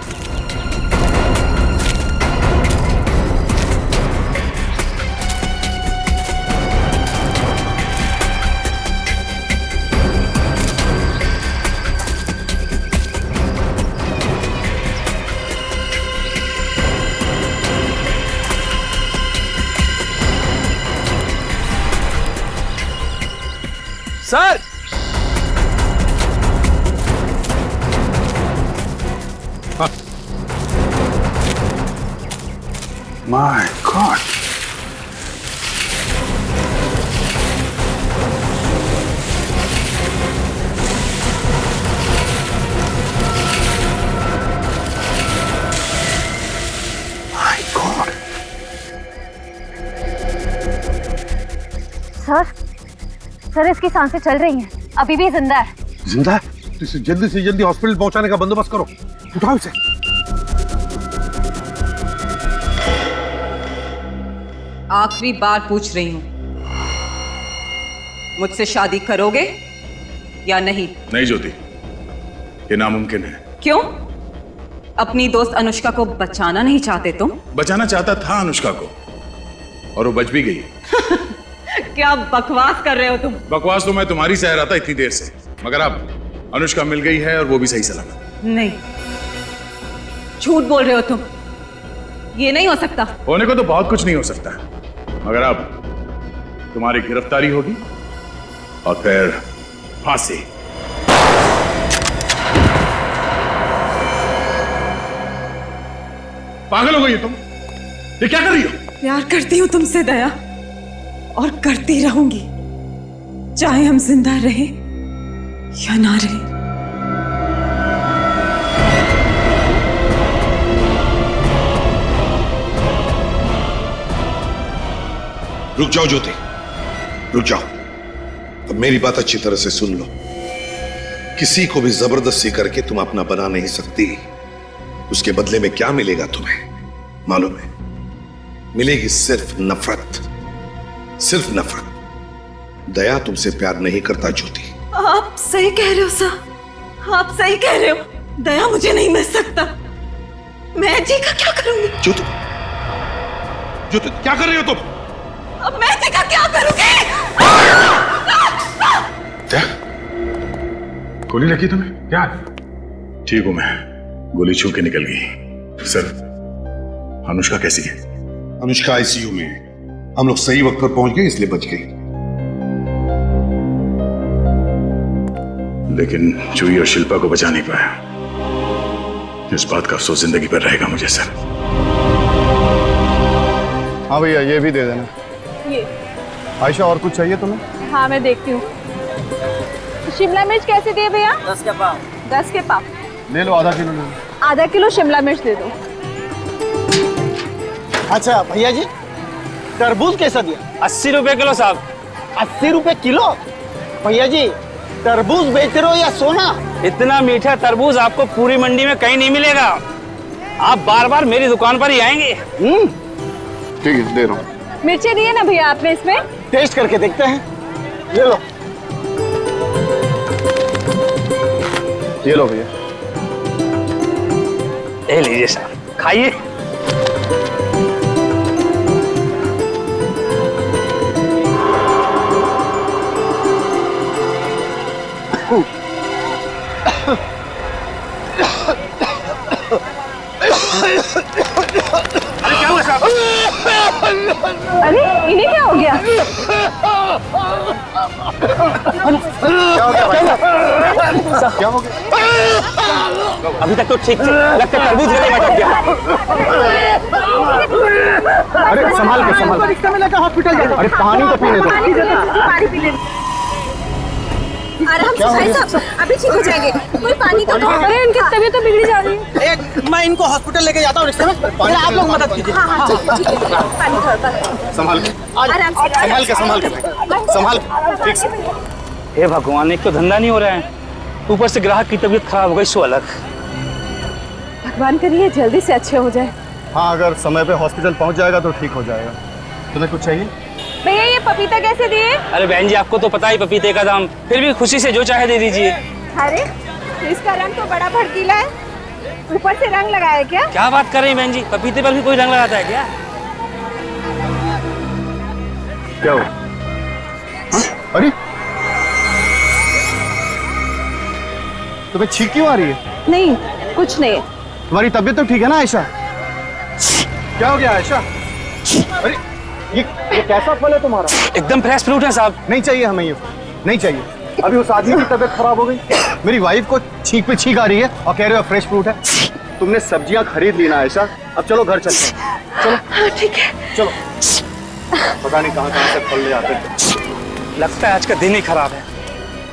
Sir, my God. सर इसकी सांसें चल रही हैं, अभी भी जिंदा है। जिंदा है? तो इसे जल्दी से जल्दी हॉस्पिटल पहुंचाने का बंदोबस्त करो। उठाओ इसे। आखिरी बार पूछ रही हूं, मुझसे शादी करोगे या नहीं? नहीं ज्योति, ये नामुमकिन है। क्यों? अपनी दोस्त अनुष्का को बचाना नहीं चाहते तुम? बचाना चाहता था अनुष्का को, और वो बच भी गई। क्या बकवास कर रहे हो तुम? बकवास तो मैं तुम्हारी सह रहा था इतनी देर से, मगर अब अनुष्का मिल गई है और वो भी सही सलामत। नहीं, झूठ बोल रहे हो तुम। ये नहीं हो सकता। होने को तो बहुत कुछ नहीं हो सकता, मगर अब तुम्हारी गिरफ्तारी होगी और फिर फांसी। पागल हो गई तुम? ये क्या कर रही हो? प्यार करती हूँ तुमसे दया, और करती रहूंगी, चाहे हम जिंदा रहे या ना रहे। रुक जाओ ज्योति, रुक जाओ। अब मेरी बात अच्छी तरह से सुन लो। किसी को भी जबरदस्ती करके तुम अपना बना नहीं सकती। उसके बदले में क्या मिलेगा तुम्हें मालूम है? मिलेगी सिर्फ नफरत, सिर्फ नफरत। दया तुमसे प्यार नहीं करता ज्योति। आप सही कह रहे हो सर, आप सही कह रहे हो। दया मुझे नहीं मिल सकता। मैं जी का क्या करूंगी? ज्योति, ज्योति क्या कर रही हो तुम? अब मैं जी का क्या करूंगी? क्या गोली लगी तुम्हें? क्या? ठीक हूं मैं, गोली छू के निकल गई। सर, अनुष्का कैसी है? अनुष्का आईसीयू में है। हम लोग सही वक्त पर पहुंच गए इसलिए बच गई। लेकिन जूही और शिल्पा को बचा नहीं पाया। इस बात का अफसोस जिंदगी भर रहेगा मुझे सर। हाँ भैया, ये भी दे देना। ये आयशा, और कुछ चाहिए तुम्हें? हाँ मैं देखती हूँ। शिमला मिर्च कैसे दिए भैया? 10 के पाव। 10 के पाव ले लो, आधा किलो ले लो। आधा किलो शिमला मिर्च दे दो। अच्छा भैया जी, तरबूज कैसा दिया? 80 रुपए किलो साहब। 80 रुपए किलो? भैया जी, तरबूज बेच रहे हो या सोना? इतना मीठा तरबूज आपको पूरी मंडी में कहीं नहीं मिलेगा। आप बार बार मेरी दुकान पर ही आएंगे। ठीक है, दे रहा हूँ। मिर्चें दिए ना भैया आपने इसमें? टेस्ट करके देखते हैं। ले लो। ये लो भैया। ले लीजिए साहब, खाइए। अरे क्या हुआ साहब? अरे इन्हें क्या हो गया? क्या हो गया? अभी तक तो ठीक थे, लगता है तरबूज गले में अटक गया। अरे संभाल के, संभाल। रिक्शा में लेकर हॉस्पिटल जाओ। अरे पानी तो पीने दो। पानी पी ले। आराम से भाई साहब, अभी ठीक हो जाएंगे। कोई पानी तो दो। अरे इनकी तबीयत तो बिगड़ी जा रही है। मैं इनको हॉस्पिटल लेके जाता हूँ रिक्शा में। आप लोग मदद कीजिए। हाँ, ठीक है। पानी थोड़ा सा। संभाल के, आराम से। संभाल के, संभाल के, संभाल के, ठीक से। हे भगवान, एक तो धंधा नहीं हो रहा है, ऊपर से ग्राहक की तबीयत खराब हो गई, सो अलग। भगवान करिए जल्दी से अच्छे हो जाए। हाँ, अगर समय पे हॉस्पिटल पहुंच जाएगा तो ठीक हो जाएगा। तुम्हें कुछ चाहिए? भैया ये पपीता कैसे दिए? अरे बहन जी, आपको तो पता ही पपीते का दाम, फिर भी खुशी से जो चाहे दे दीजिए। अरे तो इसका रंग तो बड़ा भड़कीला है, ऊपर से रंग लगाया क्या? क्या बात कर रही हैं बहन जी, पपीते पर भी कोई रंग लगाता है क्या? क्या हुआ? अरे तुम्हें छींक क्यों आ रही है? नहीं, कुछ नहीं। तुम्हारी तबीयत तो ठीक है ना आयशा? क्या हो गया आयशा? अरे ये कैसा फल है तुम्हारा? एकदम फ्रेश फ्रूट है साहब। नहीं चाहिए हमें ये, नहीं चाहिए। अभी उस आदमी की तबीयत खराब हो गई, मेरी वाइफ को छींक पे आ रही है और कह रहे हो फ्रेश फ्रूट है। तुमने सब्जियां खरीद ली ना आयशा, अब चलो घर चलते हैं। चलो हाँ ठीक है। चलो। पता नहीं कहाँ से फल ले आते हैं। लगता है आज का दिन ही खराब है।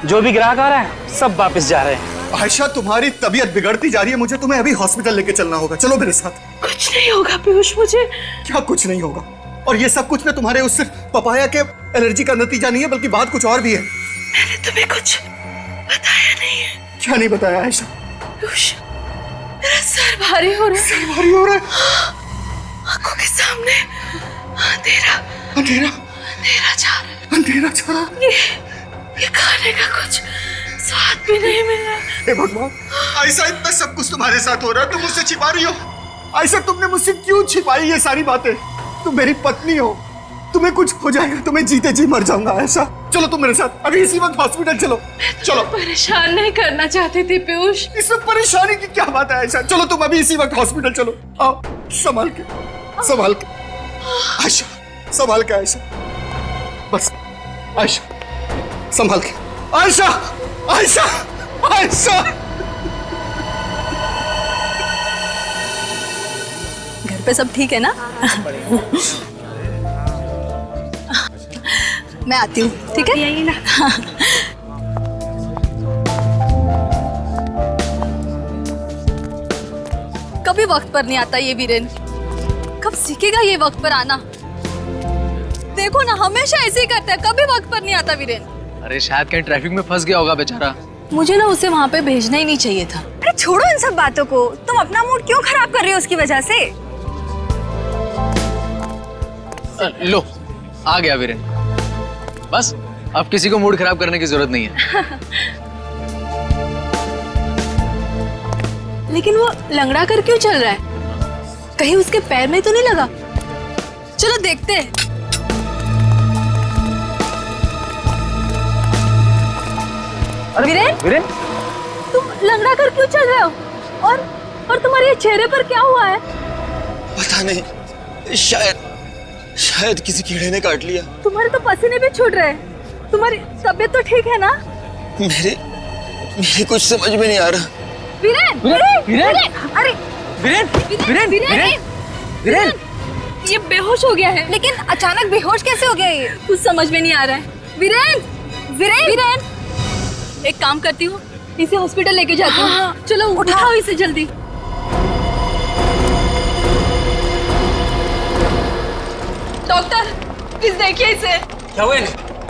जो भी ग्राहक आ रहा है सब वापस जा रहे हैं। आयशा, तुम्हारी तबीयत बिगड़ती जा रही है, मुझे तुम्हें अभी हॉस्पिटल लेके चलना होगा। चलो मेरे साथ। कुछ नहीं होगा पीयूष, मुझे क्या कुछ नहीं होगा? और ये सब कुछ ना तुम्हारे उस पपाया के एलर्जी का नतीजा नहीं है, बल्कि बात कुछ और भी है। मैंने तुम्हें कुछ बताया नहीं है। क्या नहीं बताया आयशा? पीयूष, मेरा सर भारी हो रहा है। सर भारी हो रहा है? आंखों के सामने अंधेरा अंधेरा अंधेरा छा रहा है। अंधेरा छा रहा है। ये खाने का कुछ स्वाद भी नहीं मिल रहा। हे भगवान, आयशा इतना सब कुछ तुम्हारे साथ हो रहा है, तुम मुझसे छिपा रही हो। आयशा, तुमने मुझसे क्यों छिपाई ये सारी बातें? तुम मेरी पत्नी हो, तुम्हें कुछ हो जाएगा तो मैं जीते जी मर जाऊंगा। आयशा चलो तुम मेरे साथ, अभी इसी वक्त हॉस्पिटल चलो। चलो। परेशान नहीं करना चाहती थी पीयूष। इसमें परेशानी की क्या बात है आयशा? चलो तुम अभी इसी वक्त हॉस्पिटल चलो। आओ, संभाल के संभाल के आयशा, संभाल के आयशा, बस आयशा संभाल के। आयशा आयशा आयशा। घर पे सब ठीक है ना? मैं आती हूँ, ठीक है? यही ना। कभी वक्त पर नहीं आता ये वीरेन, कब सीखेगा ये वक्त पर आना? देखो ना, हमेशा ऐसे ही करता है, कभी वक्त पर नहीं आता वीरेन। अरे शायद कहीं ट्रैफिक में फंस गया होगा बेचारा। मुझे ना उसे वहाँ पे भेजना ही नहीं चाहिए था। अरे छोड़ो इन सब बातों को, तुम अपना मूड क्यों खराब कर रही हो उसकी वजह से? लो आ गया वीरेन, बस अब किसी को मूड खराब करने की जरूरत नहीं है। लेकिन वो लंगड़ा कर क्यों चल रहा है? कहीं उसके पैर में तो नहीं लगा? चलो देखते हैं। वीरेन, वीरेन, तुम लंगड़ा कर क्यों चल रहे हो? और तुम्हारे चेहरे पर क्या हुआ है? पता नहीं, शायद किसी कीड़े ने काट लिया। तुम्हारे तो पसीने भी छूट रहे हैं। तुम्हारी तबीयत तो ठीक है ना? मेरे कुछ समझ में नहीं आ रहा। वीरेन, वीरेन, अरे वीरेन, ये बेहोश हो गया है। लेकिन अचानक बेहोश कैसे हो गया ये? कुछ समझ में नहीं आ रहा है। वीरेन, एक काम करती हूँ, इसे हॉस्पिटल लेके जाती हूँ। हाँ, चलो उठाओ इसे जल्दी। डॉक्टर, प्लीज देखिए इसे। क्या हुआ?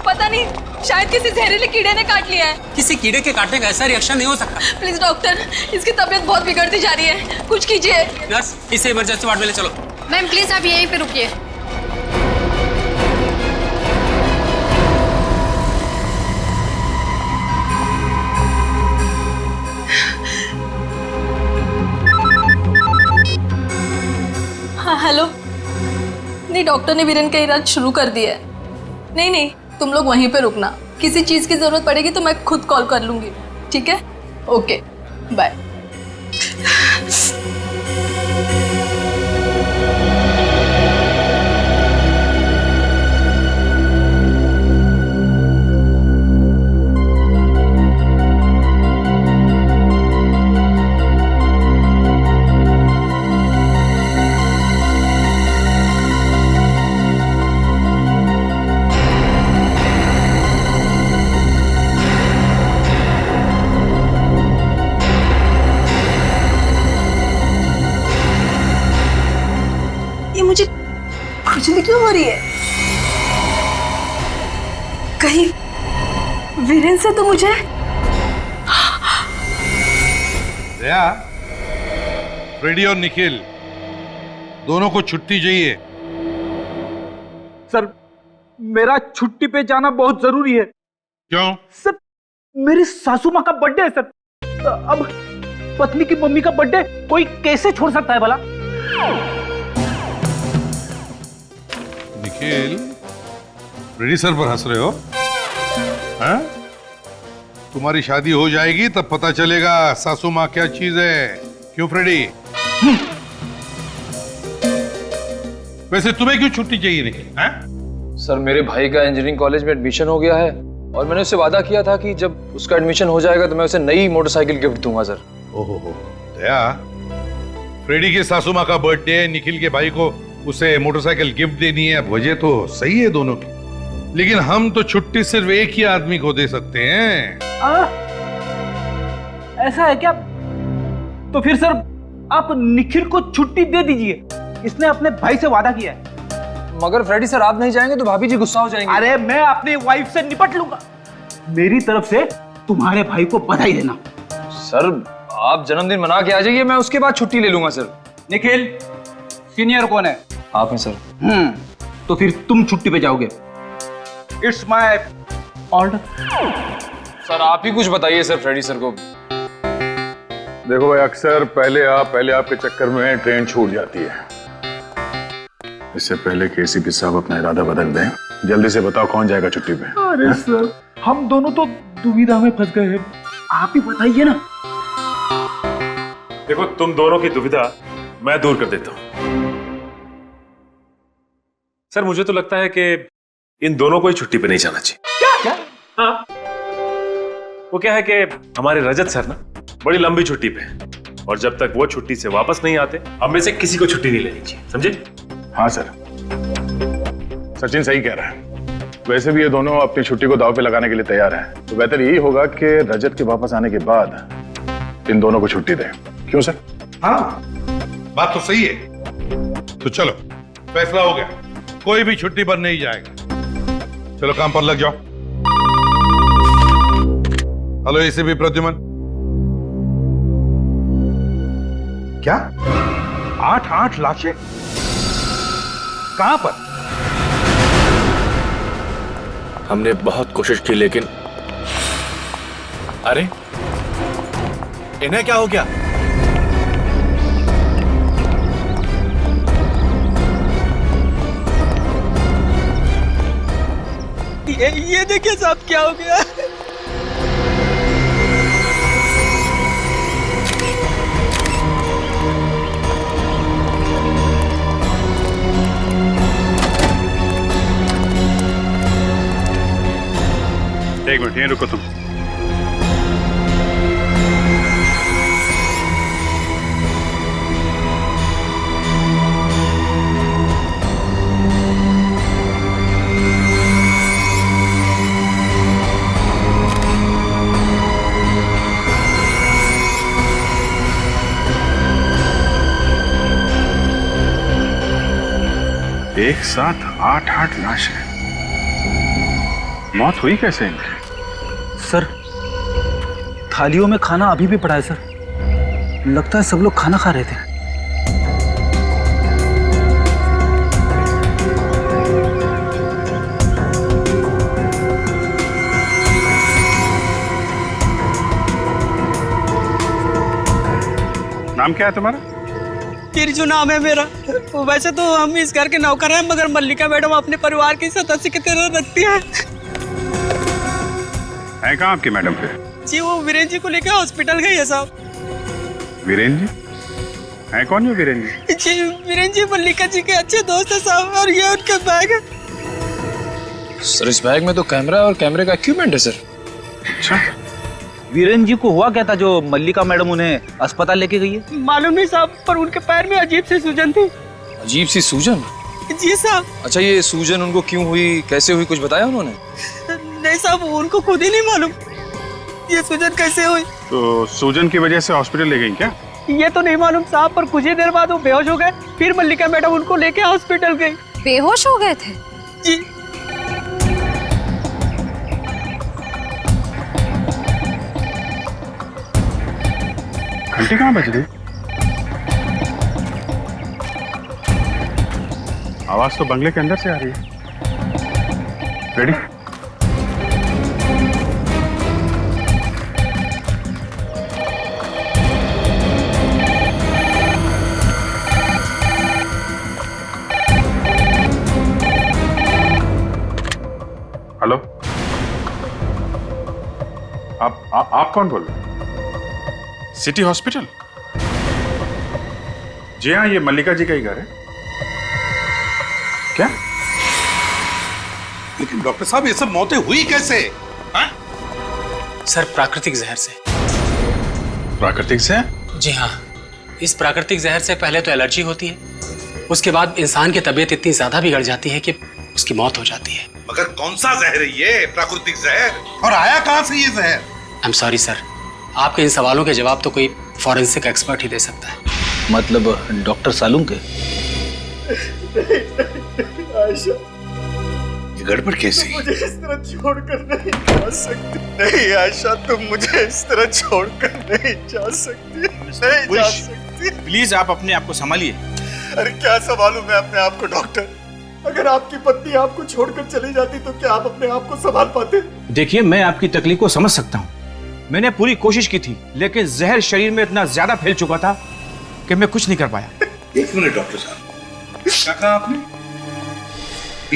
पता नहीं, शायद किसी जहरीले कीड़े ने काट लिया है। किसी कीड़े के काटने का ऐसा रिएक्शन नहीं हो सकता। प्लीज डॉक्टर, इसकी तबीयत बहुत बिगड़ती जा रही है, कुछ कीजिए। नर्स, इसे इमरजेंसी वार्ड में ले चलो। मैम प्लीज आप यहीं पे रुकिए। हाँ हेलो। नहीं, डॉक्टर ने वीरेन का इलाज शुरू कर दिया है। नहीं, तुम लोग वहीं पे रुकना, किसी चीज की जरूरत पड़ेगी तो मैं खुद कॉल कर लूंगी, ठीक है? Okay, bye. मुझे खुजली क्यों हो रही है? कहीं वीरेन से तो मुझे दया, फ्रेडी और निखिल दोनों को छुट्टी चाहिए। सर, मेरा छुट्टी पे जाना बहुत जरूरी है। क्यों? सर, मेरी सासू माँ का बर्थडे है सर। अब पत्नी की मम्मी का बर्थडे कोई कैसे छोड़ सकता है भला? निखिल, फ्रेडी सर पर हंस रहे हो? हैं? तुम्हारी शादी हो जाएगी तब पता चलेगा सासू माँ क्या चीज है। क्यों फ्रेडी? वैसे तुम्हें क्यों छुट्टी चाहिए निखिल? हैं? सर, मेरे भाई का इंजीनियरिंग कॉलेज में एडमिशन हो गया है और मैंने उससे वादा किया था कि जब उसका एडमिशन हो जाएगा तो मैं उसे नई मोटरसाइकिल गिफ्ट दूंगा सर। ओहो, दया, फ्रेडी की सासू माँ का बर्थडे है, निखिल के भाई को उसे मोटरसाइकिल गिफ्ट देनी है, वजह तो सही है दोनों की, लेकिन हम तो छुट्टी सिर्फ एक ही आदमी को दे सकते हैं। ऐसा है क्या? तो फिर सर आप निखिल को छुट्टी दे दीजिए, इसने अपने भाई से वादा किया है। मगर फ्रेडी सर आप नहीं जाएंगे तो भाभी जी गुस्सा हो जाएंगे। अरे मैं अपनी वाइफ से निपट लूंगा। मेरी तरफ से तुम्हारे भाई को बधाई देना। सर आप जन्मदिन मना के आ जाइए, मैं उसके बाद छुट्टी ले लूंगा सर। निखिल सीनियर कौन है? आप हैं सर। तो फिर तुम छुट्टी पे जाओगे। It's my order. सर आप ही कुछ बताइए सर फ्रेडी सर को। देखो भाई, अक्सर पहले आपके चक्कर में ट्रेन छूट जाती है। इससे पहले कि एसीपी साहब अपना इरादा बदल दें, जल्दी से बताओ कौन जाएगा छुट्टी पे। अरे सर हम दोनों तो दुविधा में फंस गए हैं, आप ही बताइए ना। देखो तुम दोनों की दुविधा मैं दूर कर देता हूं। सर मुझे तो लगता है कि इन दोनों को ही छुट्टी पे नहीं जाना चाहिए। क्या? हाँ, वो क्या है कि हमारे रजत सर ना बड़ी लंबी छुट्टी पे हैं, और जब तक वो छुट्टी से वापस नहीं आते हम में से किसी को छुट्टी नहीं लेनी चाहिए, समझे? हाँ सर, सचिन सही कह रहा है। वैसे भी ये दोनों अपनी छुट्टी को दांव पे लगाने के लिए तैयार हैं, तो बेहतर यही होगा कि रजत के वापस आने के बाद इन दोनों को छुट्टी दें। क्यों सर? हाँ बात तो सही है। तो चलो फैसला हो गया, कोई भी छुट्टी पर नहीं जाएगा। चलो काम पर लग जाओ। Hello ACP Pradyuman. क्या 8 लाशें कहां पर? हमने बहुत कोशिश की लेकिन अरे इन्हें क्या हो गया? ये देखिए साहब क्या हो गया। एक मिनट यहीं रुको तुम। एक साथ 8 लाशें, मौत हुई कैसे इनकी? सर थालियों में खाना अभी भी पड़ा है सर, लगता है सब लोग खाना खा रहे थे। नाम क्या है तुम्हारा? तिरजू नाम है मेरा। वैसे तो हम इस घर के नौकर हैं, मगर मल्लिका मैडम अपने परिवार की सदस्य की तरह रखती है। है कहाँ आपकी मैडम फिर? जी वो वीरेंद्र जी को लेकर हॉस्पिटल गई है साहब। वीरेंद्र जी? है कौन है वीरेंद्र जी? जी वीरेंद्र जी मल्लिका जी के अच्छे दोस्त है साहब, और ये उनका बैग है। सर इस बैग में तो कैमरा और कैमरे का इक्विपमेंट है सर। अच्छा वीरेंद्र जी को हुआ क्या था जो मल्लिका मैडम उन्हें अस्पताल लेके गई है? मालूम नहीं साहब, पर उनके पैर में अजीब सी सूजन थी। अजीब सी सूजन? जी साहब। अच्छा ये सूजन उनको क्यों हुई, कैसे हुई, कुछ बताया उन्होंने? नहीं साहब उनको खुद ही नहीं मालूम ये सूजन कैसे हुई। तो सूजन की वजह से हॉस्पिटल ले गई क्या? ये तो नहीं मालूम साहब, पर कुछ ही देर बाद वो बेहोश हो गए, फिर मल्लिका मैडम उनको लेके हॉस्पिटल गई। बेहोश हो गए थे? जी। घंटी कहाँ बज रही? आवाज तो बंगले के अंदर से आ रही है। रेडी? हेलो, आप कौन बोल रहे हैं? City hospital? जी हाँ, ये मल्लिका जी का ही घर है। क्या? लेकिन डॉक्टर साहब ये सब मौतें हुई कैसे? हाँ? सर प्राकृतिक जहर से। प्राकृतिक जहर? जी हाँ, इस प्राकृतिक जहर से पहले तो एलर्जी होती है, उसके बाद इंसान की तबीयत इतनी ज्यादा बिगड़ जाती है कि उसकी मौत हो जाती है। मगर कौन सा जहर है ये? प्राकृतिक जहर? और आया कहां से ये जहर? आई एम सॉरी सर, आपके इन सवालों के जवाब तो कोई फॉरेंसिक एक्सपर्ट ही दे सकता है। मतलब डॉक्टर सालूम के? आयशा, ये गड़बड़ कैसी? मुझे इस तरह छोड़कर नहीं जा सकती। नहीं आयशा, तुम मुझे इस तरह छोड़कर नहीं जा सकती। नहीं जा सकती। प्लीज आप अपने आप को संभालिए। अरे क्या संभालूं मैं अपने आप को डॉक्टर? अगर आपकी पत्नी आपको छोड़कर चली जाती तो क्या आप अपने आप को संभाल पाते? देखिए, मैं आपकी तकलीफ को समझ सकता हूँ। मैंने पूरी कोशिश की थी, लेकिन जहर शरीर में इतना ज्यादा फैल चुका था कि मैं कुछ नहीं कर पाया। एक मिनट डॉक्टर साहब, क्या कहा आपने?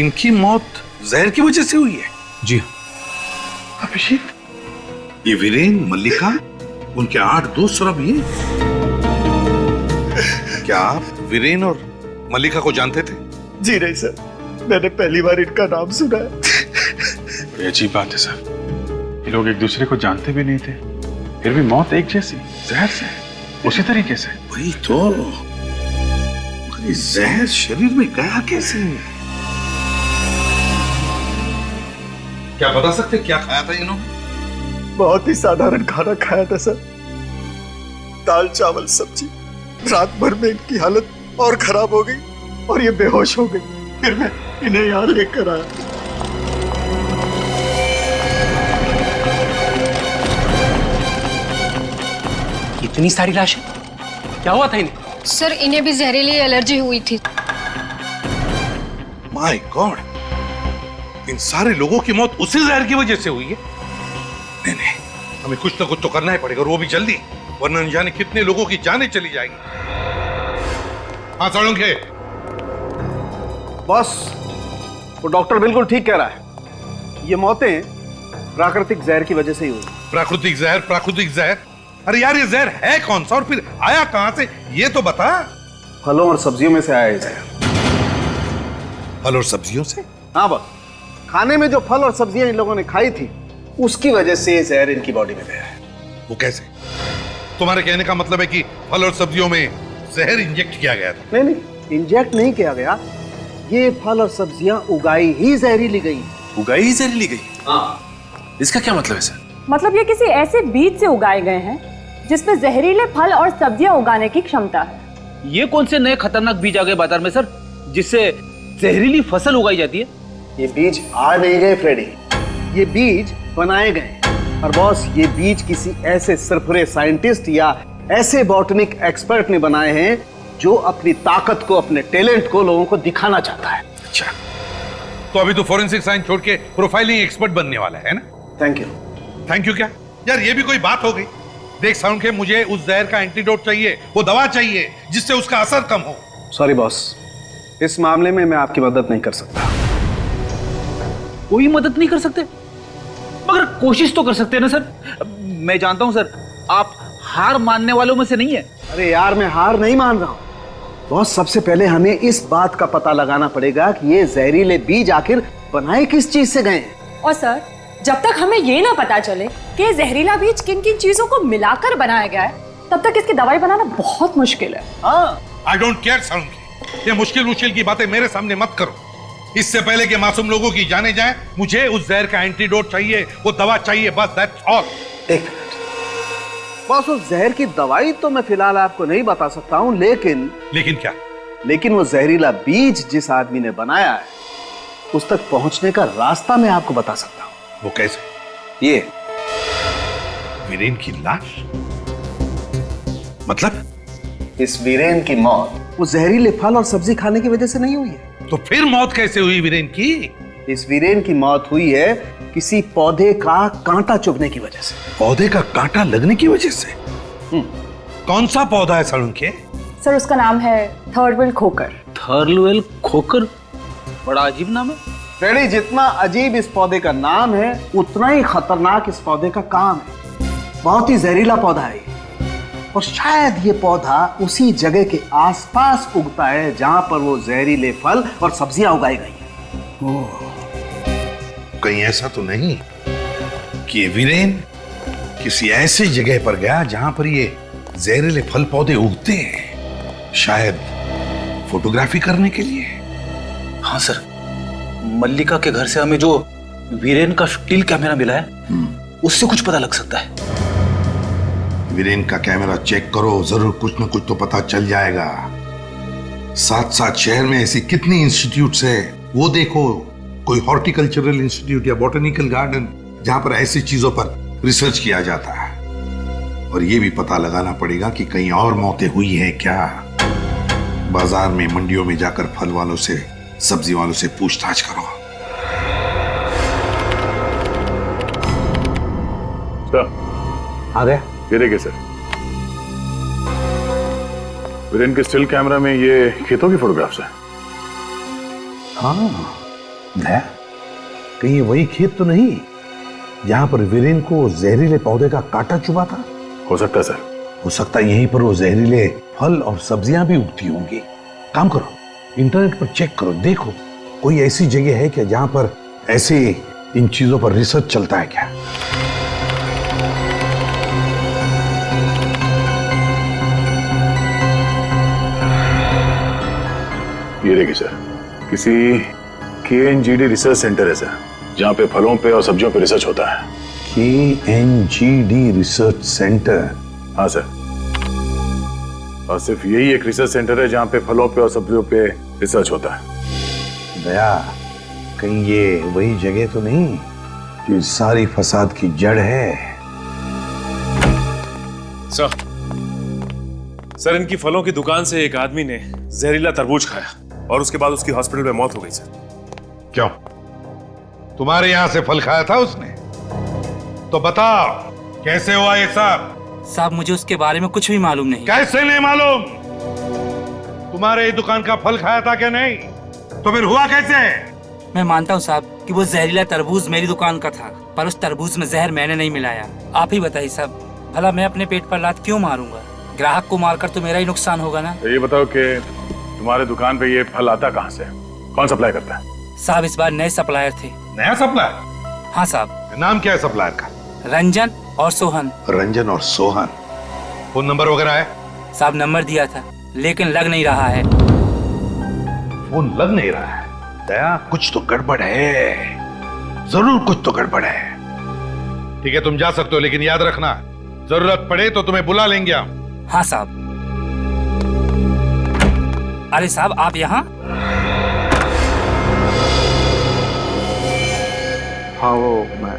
इनकी मौत जहर की वजह से हुई है? जी अभिषेक, ये वीरेन, मल्लिका, उनके 8 दोस्त और अब ये? क्या आप वीरेन और मल्लिका को जानते थे? जी नहीं सर, मैंने पहली बार इनका नाम सुना है। बड़ी अजीब बात है सर, ये लोग एक दूसरे को जानते भी नहीं थे, फिर भी मौत एक जैसी, जहर से, उसी तरीके से। वही तो, मगर ये जहर शरीर में गया कैसे? क्या बता सकते क्या खाया था इन्होंने? बहुत ही साधारण खाना खाया था सर, दाल चावल सब्जी। रात भर में इनकी हालत और खराब हो गई और ये बेहोश हो गई। फिर मैं इन्हें यहाँ लेकर आया। इतनी सारी लाशें, क्या हुआ था इन्हें? सर, इन्हें भी जहरीली एलर्जी हुई थी। माय गॉड, इन सारे लोगों की मौत उसी जहर की वजह से हुई है? नहीं नहीं, हमें कुछ ना कुछ तो करना ही पड़ेगा, और वो भी जल्दी, वरना न जाने कितने लोगों की जानें चली जाएंगी। हाँ सालुंखे। बॉस, वो डॉक्टर बिल्कुल ठीक कह रहा है। ये मौतें प्राकृतिक जहर की वजह से ही हुई। प्राकृतिक जहर? प्राकृतिक जहर? अरे यार, ये जहर है कौन सा और फिर आया कहां से, ये तो बता। फलों और सब्जियों में से आया है जहर। फल और सब्जियों से? हाँ बॉस, खाने में जो फल और सब्जियां इन लोगों ने खाई थी, उसकी वजह से ये जहर इनकी बॉडी में गया है। वो कैसे? तुम्हारे कहने का मतलब है कि फल और सब्जियों में जहर इंजेक्ट किया गया था? नहीं नहीं, इंजेक्ट नहीं किया गया, ये फल और सब्जियां उगाई ही जहरीली गई। उगाई ही जहरीली गई? हाँ। इसका क्या मतलब है सर? मतलब ये किसी ऐसे बीज से उगाए गए हैं जिसमें जहरीले फल और सब्जियां उगाने की क्षमता है। ये कौन से नए खतरनाक बीज आ गए बाजार में सर, जिससे जहरीली फसल उगाई जाती है? ये बीज आ नहीं गए फ्रेडी, ये बीज बनाए गए। और बॉस, ये बीज किसी ऐसे सरफरे साइंटिस्ट या ऐसे बॉटनिक एक्सपर्ट ने बनाए हैं जो अपनी ताकत को, अपने टैलेंट को लोगों को दिखाना चाहता है। अच्छा, तो अभी तो फॉरेंसिक साइंस छोड़ के प्रोफाइलिंग एक्सपर्ट बनने वाला है ना? Thank you. थैंक यू क्या यार, ये भी कोई बात हो गई? देख साउंड, मुझे उस जहर का एंटीडोट चाहिए, वो दवा चाहिए जिससे उसका असर कम हो। सॉरी बॉस, इस मामले में मैं आपकी मदद नहीं कर सकता। कोई मदद नहीं कर सकते? मगर कोशिश तो कर सकते हैं ना सर। मैं जानता हूं सर, आप हार मानने वालों में से नहीं है। अरे यार, मैं हार नहीं मान रहा हूं बॉस। सबसे पहले हमें इस बात का पता लगाना पड़ेगा कि ये जहरीले बीज आखिर बनाए किस चीज से गए हैं। और सर, जब तक हमें ये ना पता चले कि जहरीला बीज किन किन चीजों को मिलाकर बनाया गया है, तब तक इसकी दवाई बनाना बहुत मुश्किल है। आई डोंट केयर साउंड, ये मुश्किल की बातें मेरे सामने मत करो। इससे पहले कि मासूम लोगों की जाने जाए, मुझे उस जहर का एंटीडोट चाहिए, वो दवा चाहिए, बस दैट्स ऑल। एक मिनट बॉस, उस जहर की दवाई तो मैं फिलहाल आपको नहीं बता सकता हूं, लेकिन क्या? लेकिन वो जहरीला बीज जिस आदमी ने बनाया है, उस तक पहुंचने का रास्ता मैं आपको बता सकता हूं। वो कैसे? ये वीरेन की लाश? मतलब? इस वीरेन की मौत वो जहरीले फल और सब्जी खाने की वजह से नहीं हुई है। तो फिर मौत कैसे हुई वीरेन की? इस वीरेन की मौत हुई है किसी पौधे का कांटा चुभने की वजह से। पौधे का कांटा लगने की वजह से? कौन सा पौधा है सर उनके? सर, उसका नाम है थर्डवेल खोकर। थर्डवेल खोकर? बड़ा अजीब नाम है। फ्रेडी, जितना अजीब इस पौधे का नाम है, उतना ही खतरनाक इस पौधे का काम है। बहुत ही जहरीला पौधा है ये, और शायद ये पौधा उसी जगह के आसपास उगता है जहां पर वो जहरीले फल और सब्जियां उगाई गई हैं। कहीं ऐसा तो नहीं कि ये वीरेन किसी ऐसी जगह पर गया जहां पर ये जहरीले फल पौधे उगते हैं? शायद फोटोग्राफी करने के लिए? हाँ सर, मल्लिका के घर से हमें जो वीरेन का स्टिल कैमरा मिला है उससे कुछ पता लग सकता है। वीरेन का कैमरा चेक करो, जरूर कुछ न कुछ तो पता चल जाएगा। साथ साथ शहर में ऐसी कितनी इंस्टीट्यूट्स है वो देखो, कोई हॉर्टिकल्चरल इंस्टीट्यूट या बॉटनिकल गार्डन जहां पर ऐसी चीजों पर रिसर्च किया जाता है। और ये भी पता लगाना पड़ेगा कि कहीं और मौतें हुई हैं क्या। बाजार में, मंडियों में जाकर फल वालों से, सब्जी वालों से पूछताछ करो। आ गया? ये देखिए सर, वीरेन के स्टिल कैमरा में ये खेतों की फोटोग्राफ्स है। हाँ, कहीं ये वही खेत तो नहीं जहां पर वीरेन को जहरीले पौधे का कांटा चुभा था? हो सकता है सर। हो सकता है यहीं पर वो जहरीले फल और सब्जियां भी उगती होंगी। काम करो, इंटरनेट पर चेक करो, देखो कोई ऐसी जगह है क्या जहां पर ऐसे इन चीजों पर रिसर्च चलता है क्या। ये देखिए सर, किसी KNGD रिसर्च सेंटर है सर, जहां पे फलों पे और सब्जियों पे रिसर्च होता है। KNGD research centre? हाँ सर, और सिर्फ यही एक रिसर्च सेंटर है जहां पे फलों पे और सब्जियों पे रिसर्च होता है। दया, कहीं ये वही जगह तो नहीं जो सारी फसाद की जड़ है? सर, इनकी फलों की दुकान से एक आदमी ने जहरीला तरबूज खाया और उसके बाद उसकी हॉस्पिटल में मौत हो गई सर। क्यों? तुम्हारे यहां से फल खाया था उसने? तो बताओ कैसे हुआ ये सब? साहब, मुझे उसके बारे में कुछ भी मालूम नहीं। कैसे नहीं मालूम? तुम्हारे दुकान का फल खाया था क्या? नहीं तो फिर हुआ कैसे? मैं मानता हूँ साहब कि वो जहरीला तरबूज मेरी दुकान का था, पर उस तरबूज में जहर मैंने नहीं मिलाया। आप ही बताइए साहब, भला मैं अपने पेट पर लात क्यों मारूंगा? ग्राहक को मारकर तो मेरा ही नुकसान होगा ना। तो ये बताओ कि तुम्हारे दुकान पे ये फल आता कहाँ से? कौन सप्लाई करता है? साहब, इस बार नए सप्लायर थे। नया सप्लायर? हाँ साहब। नाम क्या है सप्लायर का? रंजन और सोहन। रंजन और सोहन। फोन नंबर वगैरह है? साहब, नंबर दिया था लेकिन लग नहीं रहा है। फोन लग नहीं रहा है? दया, कुछ तो गड़बड़ है, जरूर कुछ तो गड़बड़ है। ठीक है, तुम जा सकते हो, लेकिन याद रखना जरूरत पड़े तो तुम्हें बुला लेंगे हम। हाँ साहब। अरे साहब, आप यहाँ? हाँ, वो मैं।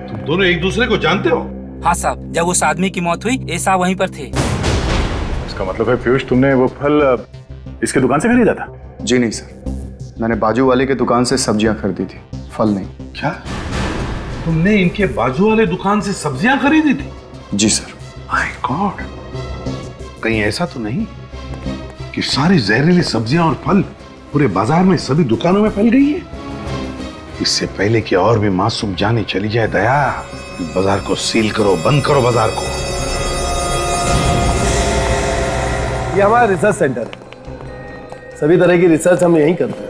तुम दोनों एक दूसरे को जानते हो? हाँ साहब, जब उस आदमी की मौत हुई ऐसा वहीं पर थे। इसका मतलब है पीयूष, तुमने वो फल इसके दुकान से खरीदा था? जी नहीं सर, मैंने बाजू वाले के दुकान से सब्जियां खरीदी थी, फल नहीं। क्या तुमने इनके बाजू वाले दुकान से सब्जियां खरीदी थी? जी सर। माय गॉड, कहीं ऐसा तो नहीं कि सारी जहरीली सब्जियां और फल पूरे बाजार में सभी दुकानों में फैल गई है? इससे पहले कि और भी मासूम जाने चली जाए दया, बाजार को सील करो, बंद करो बाजार को। ये हमारा रिसर्च सेंटर है, सभी तरह की रिसर्च हम यहीं करते हैं।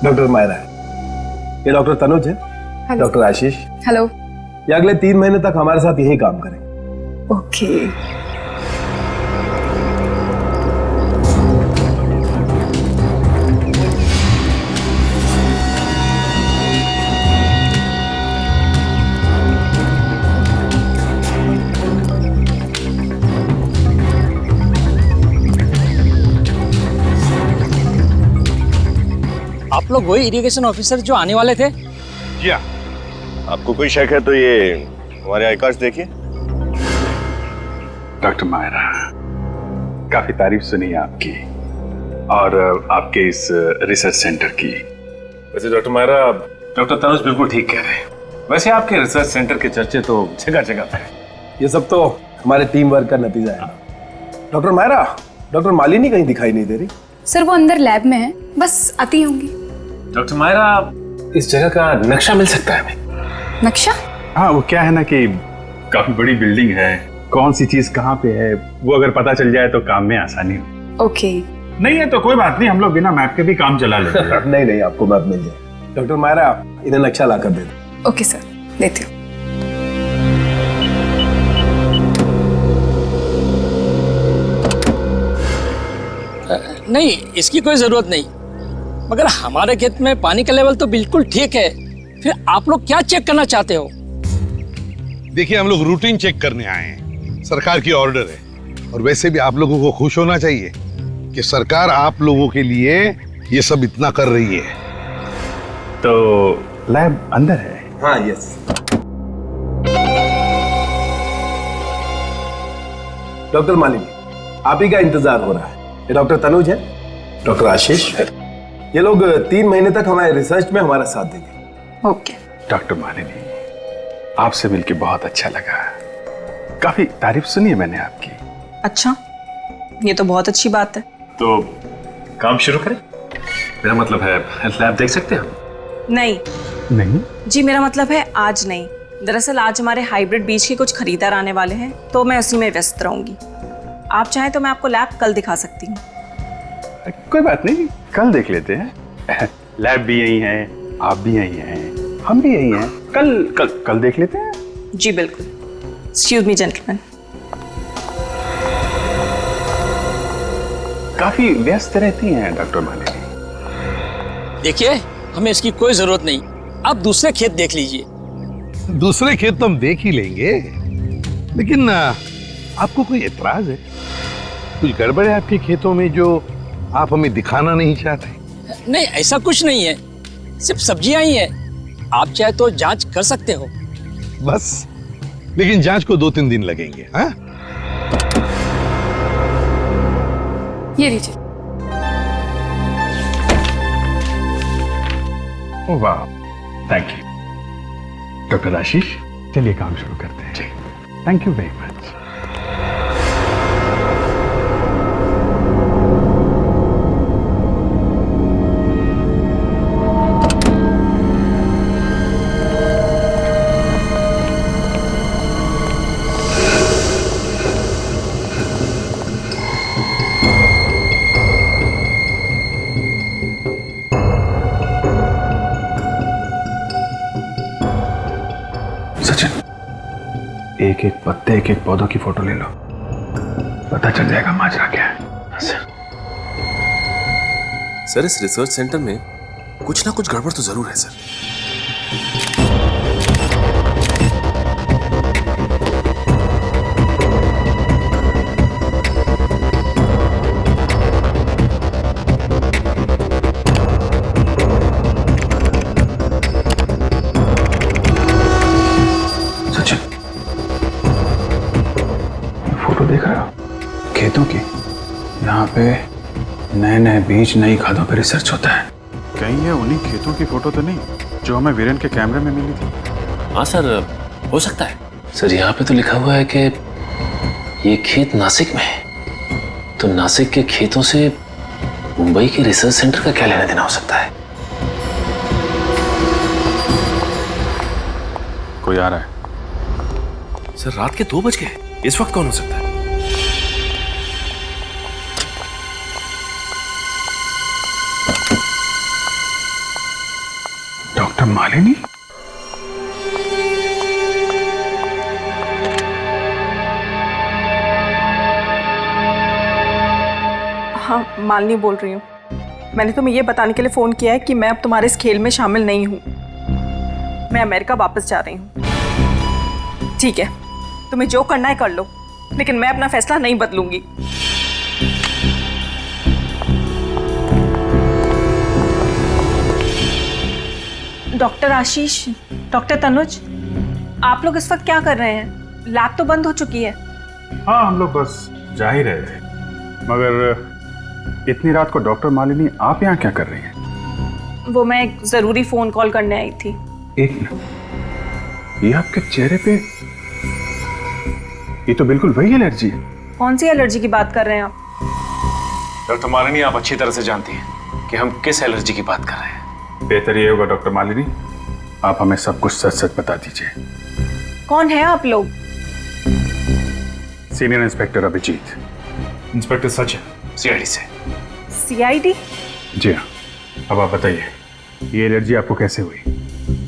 डॉक्टर मायरा है, ये डॉक्टर तनुज है, डॉक्टर आशीष। हेलो। ये अगले 3 महीने तक हमारे साथ यही काम करेंगे। ओके। आप लोग वही इरिगेशन ऑफिसर जो आने वाले थे? जी हाँ। आपको कोई शक है तो ये हमारे आई कार्ड्स देखिए। डॉक्टर मायरा, काफी तारीफ सुनी आपकी और आपके इस रिसर्च सेंटर की। वैसे डॉक्टर मायरा, डॉक्टर तनुज बिल्कुल ठीक कह रहे हैं। वैसे आपके रिसर्च सेंटर के चर्चे तो जगह जगह पे हैं। ये सब तो हमारे टीम वर्क का नतीजा है। डॉक्टर मायरा, डॉक्टर मालिनी कहीं दिखाई नहीं दे रही। सर, वो अंदर लैब में है, बस आती होंगी। डॉक्टर मायरा, इस जगह का नक्शा मिल सकता है हमें? नक्शा? हाँ, वो क्या है ना कि काफी बड़ी बिल्डिंग है, कौन सी चीज कहाँ पे है वो अगर पता चल जाए तो काम में आसानी हो। ओके। नहीं है तो कोई बात नहीं, हम लोग बिना मैप के भी काम चला लेंगे। नहीं नहीं, आपको मैप मिल जाए। डॉक्टर मायरा, इन्हें नक्शा ला कर दे दो। ओके सर, देती हूँ। नहीं, इसकी कोई जरूरत नहीं, मगर हमारे खेत में पानी का लेवल तो बिल्कुल ठीक है, फिर आप लोग क्या चेक करना चाहते हो? देखिए, हम लोग रूटीन चेक करने आए हैं, सरकार की ऑर्डर है। और वैसे भी आप लोगों को खुश होना चाहिए कि सरकार आप लोगों के लिए ये सब इतना कर रही है। तो लैब अंदर है? हाँ, यस। डॉक्टर मालिनी, आप ही का इंतजार हो रहा है। ये डॉक्टर तनुज है, डॉक्टर आशीष है। ये लोग 3 महीने तक हमारे रिसर्च में हमारा साथ देंगे। ओके। डॉक्टर मालिनी, आपसे मिलके बहुत अच्छा लगा। काफी तारीफ सुनी है मैंने आपकी। अच्छा, ये तो बहुत अच्छी बात है। तो काम शुरू करें? मेरा मतलब है लैब देख सकते हैं हम? नहीं नहीं जी, मेरा मतलब है आज नहीं। दरअसल आज हमारे हाइब्रिड बीज के कुछ खरीदार आने वाले हैं, तो मैं उसी में व्यस्त रहूंगी। आप चाहें तो मैं आपको लैब कल दिखा सकती हूँ। कोई बात नहीं, कल देख लेते हैं। लैब भी यही है, आप भी यही हैं, हम भी यही हैं। कल देख लेते हैं। जी बिल्कुल। Excuse me gentleman. काफी व्यस्त रहती हैं डॉक्टर मालिनी। देखिए, हमें इसकी कोई जरूरत नहीं, आप दूसरे खेत देख लीजिए। दूसरे खेत तो हम देख ही लेंगे, लेकिन आपको कोई एतराज है? कुछ गड़बड़ है आपके खेतों में जो आप हमें दिखाना नहीं चाहते? नहीं, ऐसा कुछ नहीं है, सिर्फ सब्जियां ही हैं। आप चाहे तो जांच कर सकते हो। बस, लेकिन जांच को 2-3 दिन लगेंगे। हाँ, ये लीजिए। ओह वाह, थैंक यू डॉक्टर आशीष। चलिए काम शुरू करते हैं। जी, थैंक यू वेरी मच। एक एक पत्ते, एक एक पौधों की फोटो ले लो, पता चल जाएगा माजरा क्या है। सर, इस रिसर्च सेंटर में कुछ ना कुछ गड़बड़ तो जरूर है सर। देख रहे हो खेतों की? यहाँ पे नए नए बीज, नई खादों पे रिसर्च होता है। कहीं ये उन्हीं खेतों की फोटो तो नहीं जो हमें वीरेन के कैमरे में मिली थी? हाँ सर, हो सकता है। सर, यहाँ पे तो लिखा हुआ है कि ये खेत नासिक में है, तो नासिक के खेतों से मुंबई के रिसर्च सेंटर का क्या लेना देना हो सकता है? कोई आ रहा है। सर, रात के 2 बज गए, इस वक्त कौन हो सकता है? डॉक्टर मालिनी? हाँ, मालिनी बोल रही हूँ। मैंने तुम्हें ये बताने के लिए फोन किया है कि मैं अब तुम्हारे इस खेल में शामिल नहीं हूँ। मैं अमेरिका वापस जा रही हूँ। ठीक है, तुम्हें जो करना है कर लो, लेकिन मैं अपना फैसला नहीं बदलूंगी। डॉक्टर आशीष, डॉक्टर तनुज, आप लोग इस वक्त क्या कर रहे हैं? लैब तो बंद हो चुकी है। हाँ, हम लोग बस जा ही रहे थे, मगर इतनी रात को डॉक्टर मालिनी आप यहाँ क्या कर रही हैं? वो मैं एक जरूरी फोन कॉल करने आई थी। एक मिनट, ये आपके चेहरे पे, ये तो बिल्कुल वही एलर्जी है। कौन सी एलर्जी की बात कर रहे हैं आप? डॉक्टर मालिनी, आप अच्छी तरह से जानती हैं कि हम किस एलर्जी की बात कर रहे हैं। बेहतर ये होगा डॉक्टर मालिनी, आप हमें सब कुछ सच सच बता दीजिए। कौन है आप लोग? Senior inspector Abhijeet. Inspector Sachin, CID से। सीआईडी? जी हाँ। अब आप बताइए, ये एलर्जी आपको कैसे हुई?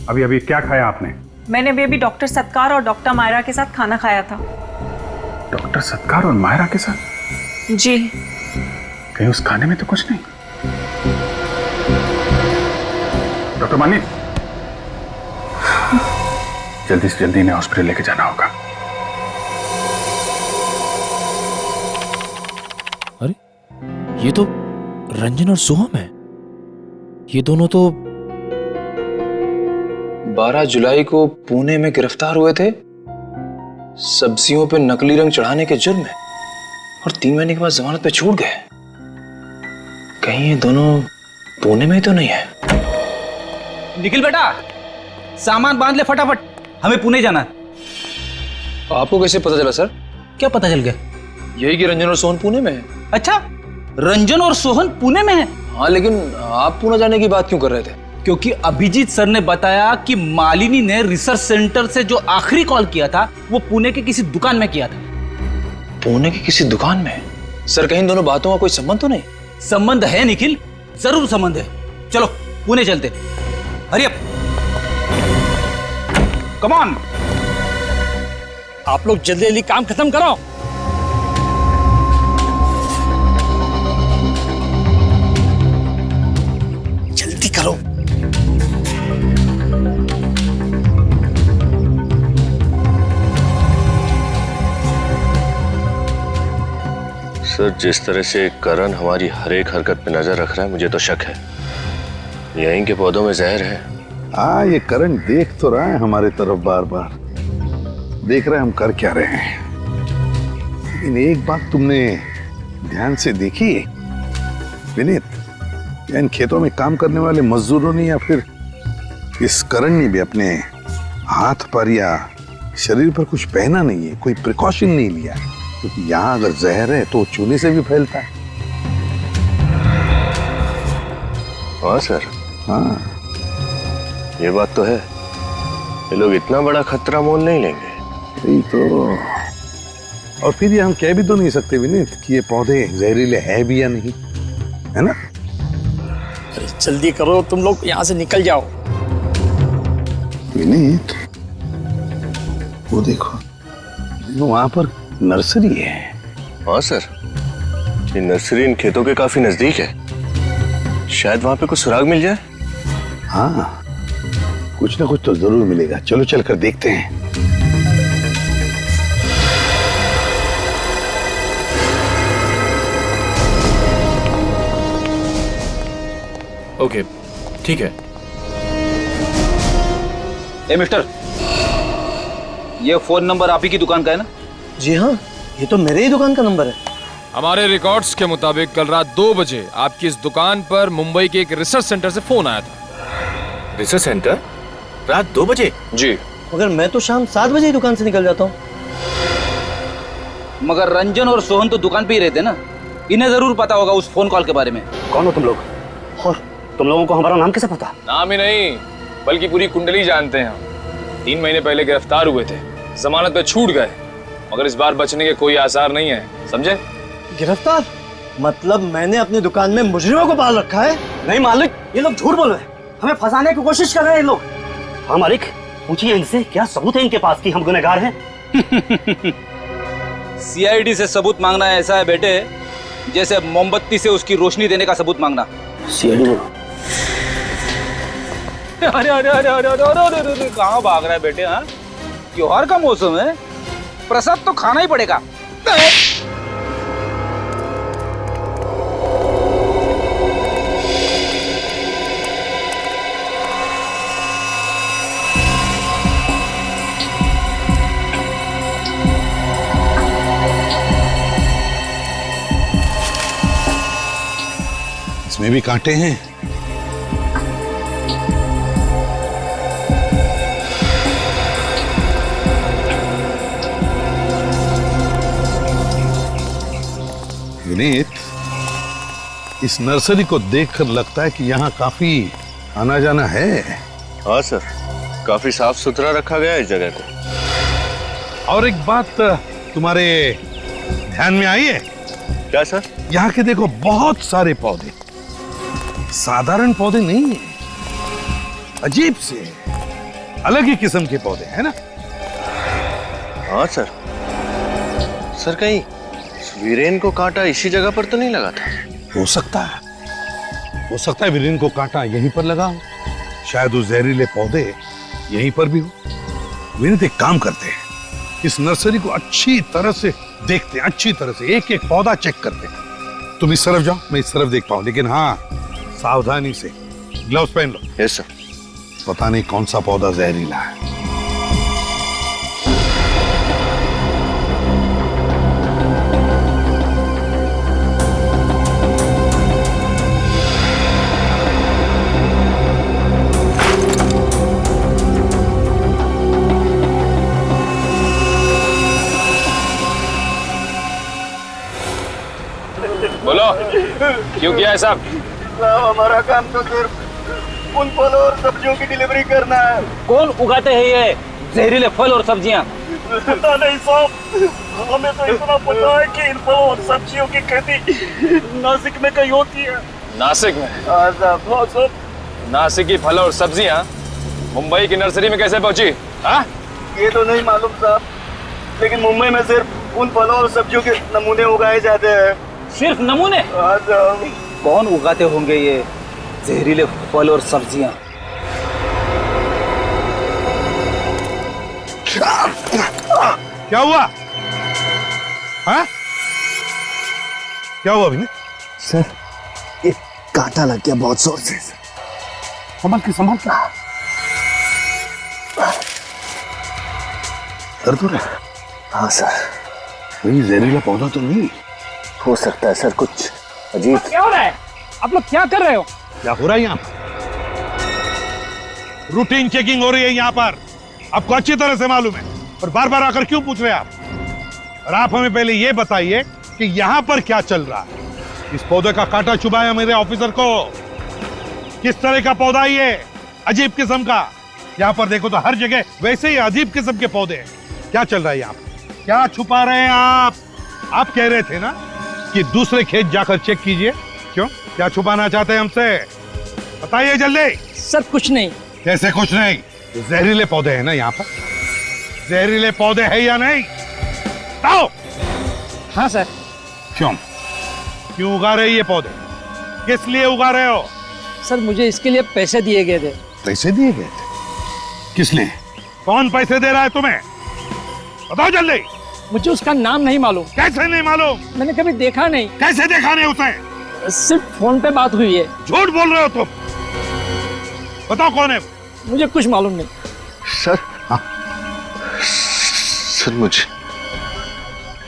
अभी अभी क्या खाया आपने? मैंने अभी डॉक्टर सत्कार और डॉक्टर मायरा के साथ खाना खाया था। डॉक्टर सत्कार और मायरा के साथ? जी। कहीं उस खाने में तो कुछ नहीं? डॉक्टर मानी, जल्दी से जल्दी इन्हें हॉस्पिटल लेके जाना होगा। अरे ये तो रंजन और सोहम है। ये दोनों तो 12 जुलाई को पुणे में गिरफ्तार हुए थे सब्जियों पे नकली रंग चढ़ाने के जुर्म में, और 3 महीने के बाद जमानत पे छूट गए। कहीं ये दोनों पुणे में ही तो नहीं है? निखिल बेटा, सामान बांध ले फटाफट, हमें पुणे जाना है। आपको कैसे पता चला सर? क्या पता चल गया? यही कि रंजन और सोहन पुणे में है। अच्छा, रंजन और सोहन पुणे में है? हाँ, लेकिन आप पुणे जाने की बात क्यों कर रहे थे? क्योंकि अभिजीत सर ने बताया कि मालिनी ने रिसर्च सेंटर से जो आखिरी कॉल किया था वो पुणे के किसी दुकान में किया था। पुणे की किसी दुकान में? सर कहीं इन दोनों बातों का कोई संबंध तो नहीं? संबंध है निखिल, जरूर संबंध है। चलो पुणे चलते, हरी अप, कम ऑन। आप लोग जल्दी जल्दी काम खत्म करो। जल्दी करो। सर, जिस तरह से करण हमारी हर एक हरकत पे नजर रख रहा है, मुझे तो शक है यहीं के पौधों में जहर है। हाँ, ये करण देख तो रहा है हमारे तरफ, बार बार देख रहा है हम कर क्या रहे हैं। लेकिन एक बात तुमने ध्यान से देखी विनीत, इन खेतों में काम करने वाले मजदूरों ने या फिर इस करण ने भी अपने हाथ पर या शरीर पर कुछ पहना नहीं है, कोई प्रिकॉशन नहीं लिया, क्योंकि यहाँ अगर जहर है तो चूने से भी फैलता है। हाँ सर, हाँ ये बात तो है। ये लोग इतना बड़ा खतरा मोल नहीं लेंगे। यही तो। और फिर ये हम कह भी तो नहीं सकते विनीत कि ये पौधे जहरीले है भी या नहीं, है ना? अरे जल्दी करो, तुम लोग यहाँ से निकल जाओ। विनीत, वो देखो वहां पर नर्सरी है। हाँ सर, ये नर्सरी इन खेतों के काफी नजदीक है। शायद वहां पे कुछ सुराग मिल जाए। हाँ, कुछ ना कुछ तो जरूर मिलेगा। चलो चल कर देखते हैं। ओके, ठीक है। ए मिस्टर, ये फोन नंबर आप ही की दुकान का है ना? जी हाँ, ये तो मेरे ही दुकान का नंबर है। हमारे रिकॉर्ड्स के मुताबिक कल रात 2 बजे आपकी इस दुकान पर मुंबई के एक रिसर्च सेंटर से फोन आया था। Research centre? रात 2 बजे? जी। मगर मैं तो शाम 7 बजे ही दुकान से निकल जाता हूँ। मगर रंजन और सोहन तो दुकान पे ही रहते ना, इन्हें जरूर पता होगा उस फोन कॉल के बारे में। कौन हो तुम लोग? और तुम लोगों को हमारा नाम कैसे पता? नाम ही नहीं, बल्कि पूरी कुंडली जानते हैं हम। 3 महीने पहले गिरफ्तार हुए थे, जमानत पे छूट गए, मगर इस बार बचने के कोई आसार नहीं है, समझे? गिरफ्तार? मतलब मैंने अपनी दुकान में मुजरिमों को पाल रखा है? नहीं मालिक, ये लोग झूठ बोल रहे हैं, हमें फंसाने की कोशिश कर रहे हैं ये लोग। हाँ मालिक, पूछिए इनसे क्या सबूत है इनके पास कि हम गुनहगार हैं। सीआईडी से सबूत मांगना ऐसा है बेटे जैसे मोमबत्ती से उसकी रोशनी देने का सबूत मांगना। सीआईडी? अरे अरे अरे अरे अरे अरे अरे अरे कहाँ भाग रहा है बेटे? हाँ, त्योहार का मौसम है, प्रसाद तो खाना ही पड़ेगा। इसमें भी कांटे हैं। विनीत, इस नर्सरी को देखकर लगता है कि यहाँ काफी आना जाना है। हाँ सर, काफी साफ सुथरा रखा गया है इस जगह को। और एक बात तुम्हारे ध्यान में आई है? क्या सर? यहाँ के देखो बहुत सारे पौधे, साधारण पौधे नहीं है, अजीब से अलग ही किस्म के पौधे हैं ना? हाँ सर। सर कहीं वीरेन को कांटा इसी जगह पर तो नहीं लगा था? हो सकता है वीरेन को कांटा यहीं पर लगा हो, शायद वो जहरीले पौधे यहीं पर भी हो। वीरेन एक काम करते हैं, इस नर्सरी को अच्छी तरह से देखते हैं, अच्छी तरह से एक एक पौधा चेक करते हैं। तुम इस तरफ जाओ, मैं इस तरफ देखता हूं, लेकिन हाँ सावधानी से, ग्लव्स पहन लो। Yes sir. पता नहीं कौन सा पौधा जहरीला है। बोलो, क्यों किया है सब? हमारा काम तो सिर्फ उन फलों और सब्जियों की डिलीवरी करना है। कौन उगाते हैं ये जहरीले फल और सब्जियां? पता नहीं साहब, हमें तो इतना पता है कि इन फलों और सब्जियों की खेती नासिक में कहीं होती है। नासिक में? हाँ साहब। नासिक की फल और सब्जियां मुंबई की नर्सरी में कैसे पहुंची? हाँ? ये तो नहीं मालूम साहब, लेकिन मुंबई में सिर्फ उन फलों और सब्जियों के नमूने उगाए जाते हैं। सिर्फ नमूने? हाँ साहब। कौन उगाते होंगे ये जहरीले फल और सब्जियां? क्या हुआ? हाँ? क्या हुआ अभी? सर ये कांटा लग गया बहुत जोर से। संभाल के दर्द हो रहा है? हाँ सर। कोई जहरीला पौधा तो नहीं? हो सकता है सर, कुछ अजीब। क्या हो रहा है? आप लोग क्या कर रहे हो? क्या हो रहा है यहाँ? रूटीन चेकिंग हो रही है यहाँ पर, आपको अच्छी तरह से मालूम है, और बार बार आकर क्यों पूछ रहे हैं आप? और आप हमें पहले ये बताइए कि यहाँ पर क्या चल रहा है। इस पौधे का कांटा चुभाया मेरे ऑफिसर को। किस तरह का पौधा ये? अजीब किस्म का। यहाँ पर देखो तो हर जगह वैसे ही अजीब किस्म के पौधे हैं। क्या चल रहा है यहाँ पर? क्या छुपा रहे हैं आप? आप कह रहे थे ना कि दूसरे खेत जाकर चेक कीजिए। क्यों? क्या छुपाना चाहते हैं हमसे? बताइए जल्दी। सर कुछ नहीं। कैसे कुछ नहीं? जहरीले पौधे हैं ना यहाँ पर? जहरीले पौधे हैं या नहीं? बताओ। हाँ सर। क्यों उगा रहे ये पौधे? किस लिए उगा रहे हो? सर मुझे इसके लिए पैसे दिए गए थे। पैसे दिए गए थे? किस लिए? कौन पैसे दे रहा है तुम्हें? बताओ जल्दी। मुझे उसका नाम नहीं मालूम। कैसे नहीं मालूम? मैंने कभी देखा नहीं। कैसे देखा नहीं उसे? सिर्फ फोन पे बात हुई है। झूठ बोल रहे हो तुम। बताओ कौन है? मुझे कुछ मालूम नहीं। सर। हाँ? सर मुझे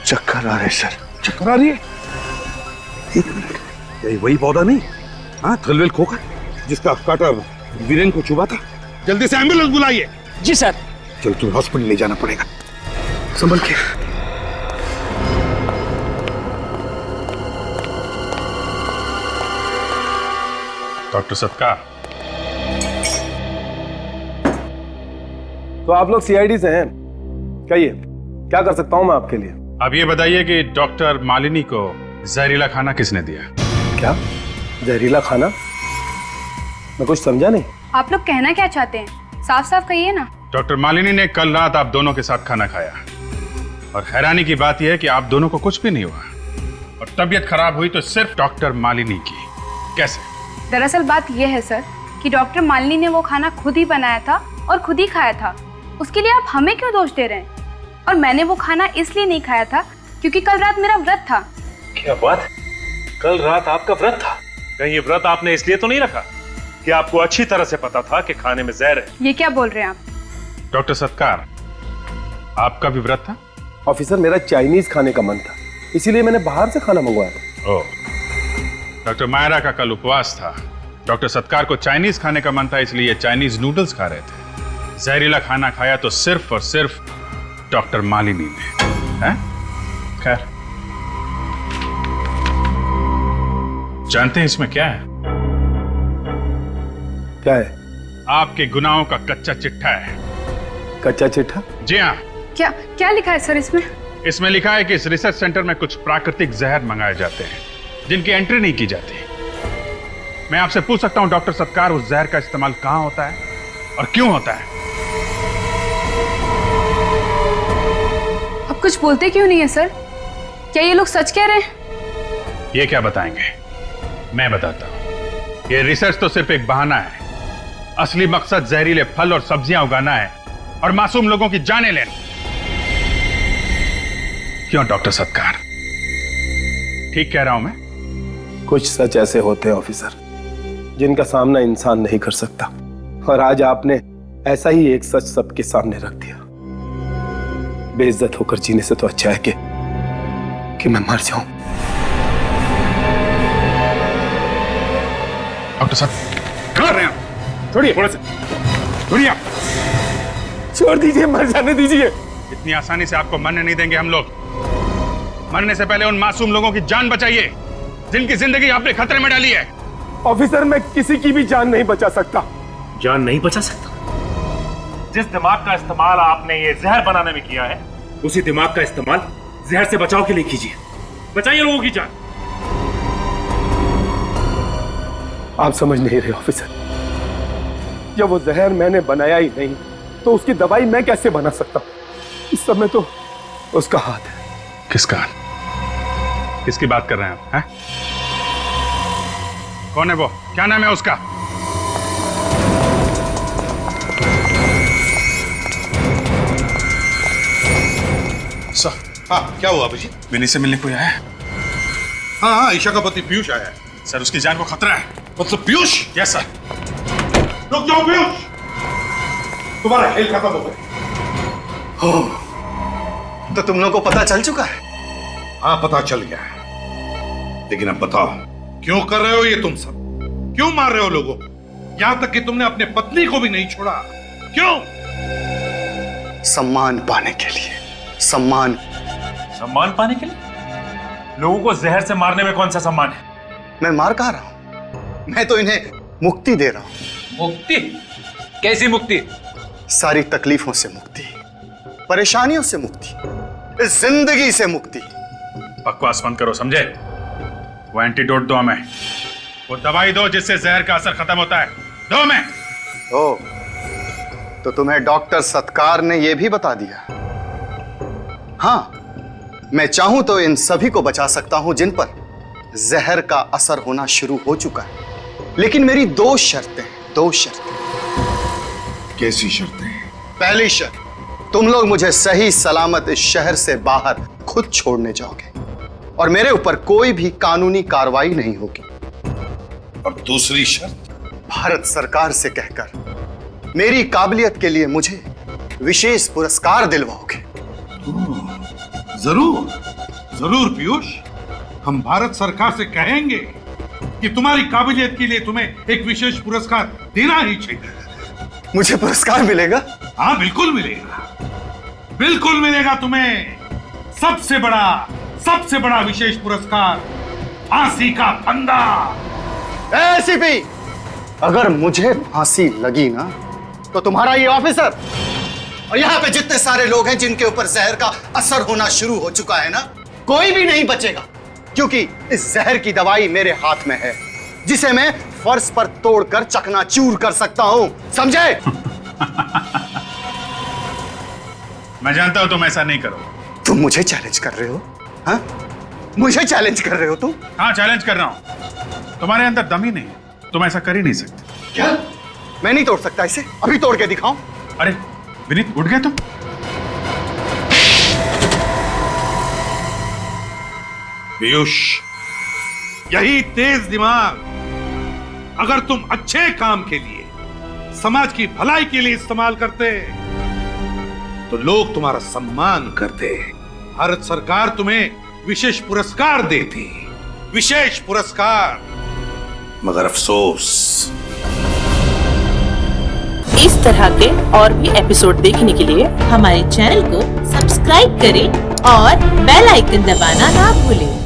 चक्कर आ रहे सर। चक्कर आ रही है? एक मिनट, यही वही पौधा नहीं? हाँ, थलवेल खोखा जिसका कांटा वीरेन को चुभा था। जल्दी से एम्बुलेंस बुलाइए। जी सर। चल तुम्हें हॉस्पिटल ले जाना पड़ेगा, संभल के। डॉक्टर सत्कार। तो आप लोग सीआईडी से हैं? कहिए क्या कर सकता हूं मैं आपके लिए? अब ये बताइए कि डॉक्टर मालिनी को जहरीला खाना किसने दिया? क्या जहरीला खाना? मैं कुछ समझा नहीं। आप लोग कहना क्या चाहते हैं? साफ साफ कहिए ना। डॉक्टर मालिनी ने कल रात आप दोनों के साथ खाना खाया, और हैरानी की बात यह है कि आप दोनों को कुछ भी नहीं हुआ, और तबीयत खराब हुई तो सिर्फ डॉक्टर मालिनी की। कैसे? दरअसल बात यह है सर कि डॉक्टर मालिनी ने वो खाना खुद ही बनाया था और खुद ही खाया था। उसके लिए आप हमें क्यों दोष दे रहे हैं? और मैंने वो खाना इसलिए नहीं खाया था क्योंकि कल रात मेरा व्रत था। क्या बात? कल रात आपका व्रत था? कहीं ये व्रत आपने इसलिए तो नहीं रखा कि आपको अच्छी तरह से पता था कि खाने में जहर है? ये क्या बोल रहे हैं आप? डॉक्टर सत्कार, आपका भी व्रत था? ऑफिसर मेरा चाइनीज खाने का मन था, इसीलिए मैंने बाहर से खाना मंगवाया था। ओह, डॉक्टर मायरा का कल उपवास था। डॉक्टर सत्कार को चाइनीज खाने का मन था, इसलिए चाइनीज नूडल्स खा रहे थे। जहरीला खाना खाया तो सिर्फ और सिर्फ डॉक्टर मालिनी ने। हैं? खैर, जानते हैं इसमें क्या है? क्या है? आपके गुनाहों का कच्चा चिट्ठा है। कच्चा चिट्ठा? जी हाँ। क्या क्या लिखा है सर इसमें? इसमें लिखा है कि इस रिसर्च सेंटर में कुछ प्राकृतिक जहर मंगाए जाते हैं जिनकी एंट्री नहीं की जाती। मैं आपसे पूछ सकता हूं डॉक्टर सत्कार, उस जहर का इस्तेमाल कहां होता है और क्यों होता है? आप कुछ बोलते क्यों नहीं है सर? क्या ये लोग सच कह रहे हैं? ये क्या बताएंगे? मैं बताता हूं, ये रिसर्च तो सिर्फ एक बहाना है। असली मकसद जहरीले फल और सब्जियां उगाना है और मासूम लोगों की जानें लेना। क्यों डॉक्टर सत्कार, ठीक कह रहा हूं मैं? कुछ सच ऐसे होते हैं ऑफिसर जिनका सामना इंसान नहीं कर सकता, और आज आपने ऐसा ही एक सच सबके सामने रख दिया। बेइज्जत होकर जीने से तो अच्छा है कि मैं मर जाऊं। डॉक्टर साहब कर रहे हैं, छोड़िए थोड़ा सा, छोड़िए, छोड़ दीजिए, मर जाने दीजिए। इतनी आसानी से आपको मरने नहीं देंगे हम लोग। मरने से पहले उन मासूम लोगों की जान बचाइए जिनकी जिंदगी आपने खतरे में डाली है। ऑफिसर, मैं किसी की भी जान नहीं बचा सकता। जान नहीं बचा सकता? जिस दिमाग का इस्तेमाल आपने ये जहर बनाने में किया है, उसी दिमाग का इस्तेमाल जहर से बचाव के लिए कीजिए। बचाइए लोगों की जान। आप समझ नहीं रहे ऑफिसर, जब वो जहर मैंने बनाया ही नहीं तो उसकी दवाई मैं कैसे बना सकता हूं? इस समय तो उसका हाथ है। किसका? किसकी बात कर रहे हैं आप? हैं? कौन है वो? क्या नाम है उसका? सर, हाँ क्या हुआ अभिजीत? विनी से मिलने कोई आया है? हाँ, ईशा का पति पीयूष आया है। सर, उसकी जान को खतरा है। मतलब पीयूष? Yes sir. रुक जाओ पीयूष, तुम्हारा खेल खत्म हो गया। तो तुम लोगों को पता चल चुका है? हाँ, पता चल गया है। लेकिन अब बताओ, क्यों कर रहे हो ये तुम सब? क्यों मार रहे हो लोगों को? यहां तक कि तुमने अपने पत्नी को भी नहीं छोड़ा। क्यों? सम्मान पाने के लिए। सम्मान। सम्मान पाने के लिए? लोगों को जहर से मारने में कौन सा सम्मान है? मैं मार कहा रहा हूं, मैं तो इन्हें मुक्ति दे रहा हूं। मुक्ति? कैसी मुक्ति? सारी तकलीफों से मुक्ति, परेशानियों से मुक्ति, इस जिंदगी से मुक्ति। बकवास बंद करो, समझे? वो एंटीडोट दो हमें, वो दवाई दो जिससे जहर का असर खत्म होता है। दो हमें। ओ, तो तुम्हें डॉक्टर सत्कार ने यह भी बता दिया? हाँ, मैं चाहूं तो इन सभी को बचा सकता हूं जिन पर जहर का असर होना शुरू हो चुका है, लेकिन मेरी दो शर्तें। कैसी शर्तें? पहली शर्त, तुम लोग मुझे सही सलामत इस शहर से बाहर खुद छोड़ने जाओगे और मेरे ऊपर कोई भी कानूनी कार्रवाई नहीं होगी। और दूसरी शर्त? भारत सरकार से कहकर मेरी काबिलियत के लिए मुझे विशेष पुरस्कार दिलवाओगे। जरूर जरूर पीयूष, हम भारत सरकार से कहेंगे कि तुम्हारी काबिलियत के लिए तुम्हें एक विशेष पुरस्कार देना ही चाहिए। मुझे पुरस्कार मिलेगा? हाँ, बिल्कुल मिलेगा, बिल्कुल मिलेगा तुम्हें। सबसे बड़ा विशेष पुरस्कार, फांसी का फंदा। एसीपी, अगर मुझे फांसी लगी ना तो तुम्हारा ये ऑफिसर और यहाँ पे जितने सारे लोग हैं जिनके ऊपर जहर का असर होना शुरू हो चुका है ना, कोई भी नहीं बचेगा, क्योंकि इस जहर की दवाई मेरे हाथ में है, जिसे मैं फर्श पर तोड़कर चकनाचूर कर सकता हूं, समझे? मैं जानता हूं तुम ऐसा नहीं करो। तुम मुझे चैलेंज कर रहे हो? हाँ, मुझे चैलेंज कर रहे हो तुम? हाँ, चैलेंज कर रहा हूं। तुम्हारे अंदर दम ही नहीं है, तुम ऐसा कर ही नहीं सकते। क्या? मैं नहीं तोड़ सकता इसे? अभी तोड़ के दिखाऊं? अरे विनीत, उठ गए तुम? पीयूष, यही तेज दिमाग अगर तुम अच्छे काम के लिए, समाज की भलाई के लिए इस्तेमाल करते तो लोग तुम्हारा सम्मान करते, भारत सरकार तुम्हें विशेष पुरस्कार देती, विशेष पुरस्कार। मगर अफसोस, इस तरह के और भी एपिसोड देखने के लिए हमारे चैनल को सब्सक्राइब करें और बेल आइकन दबाना ना भूलें।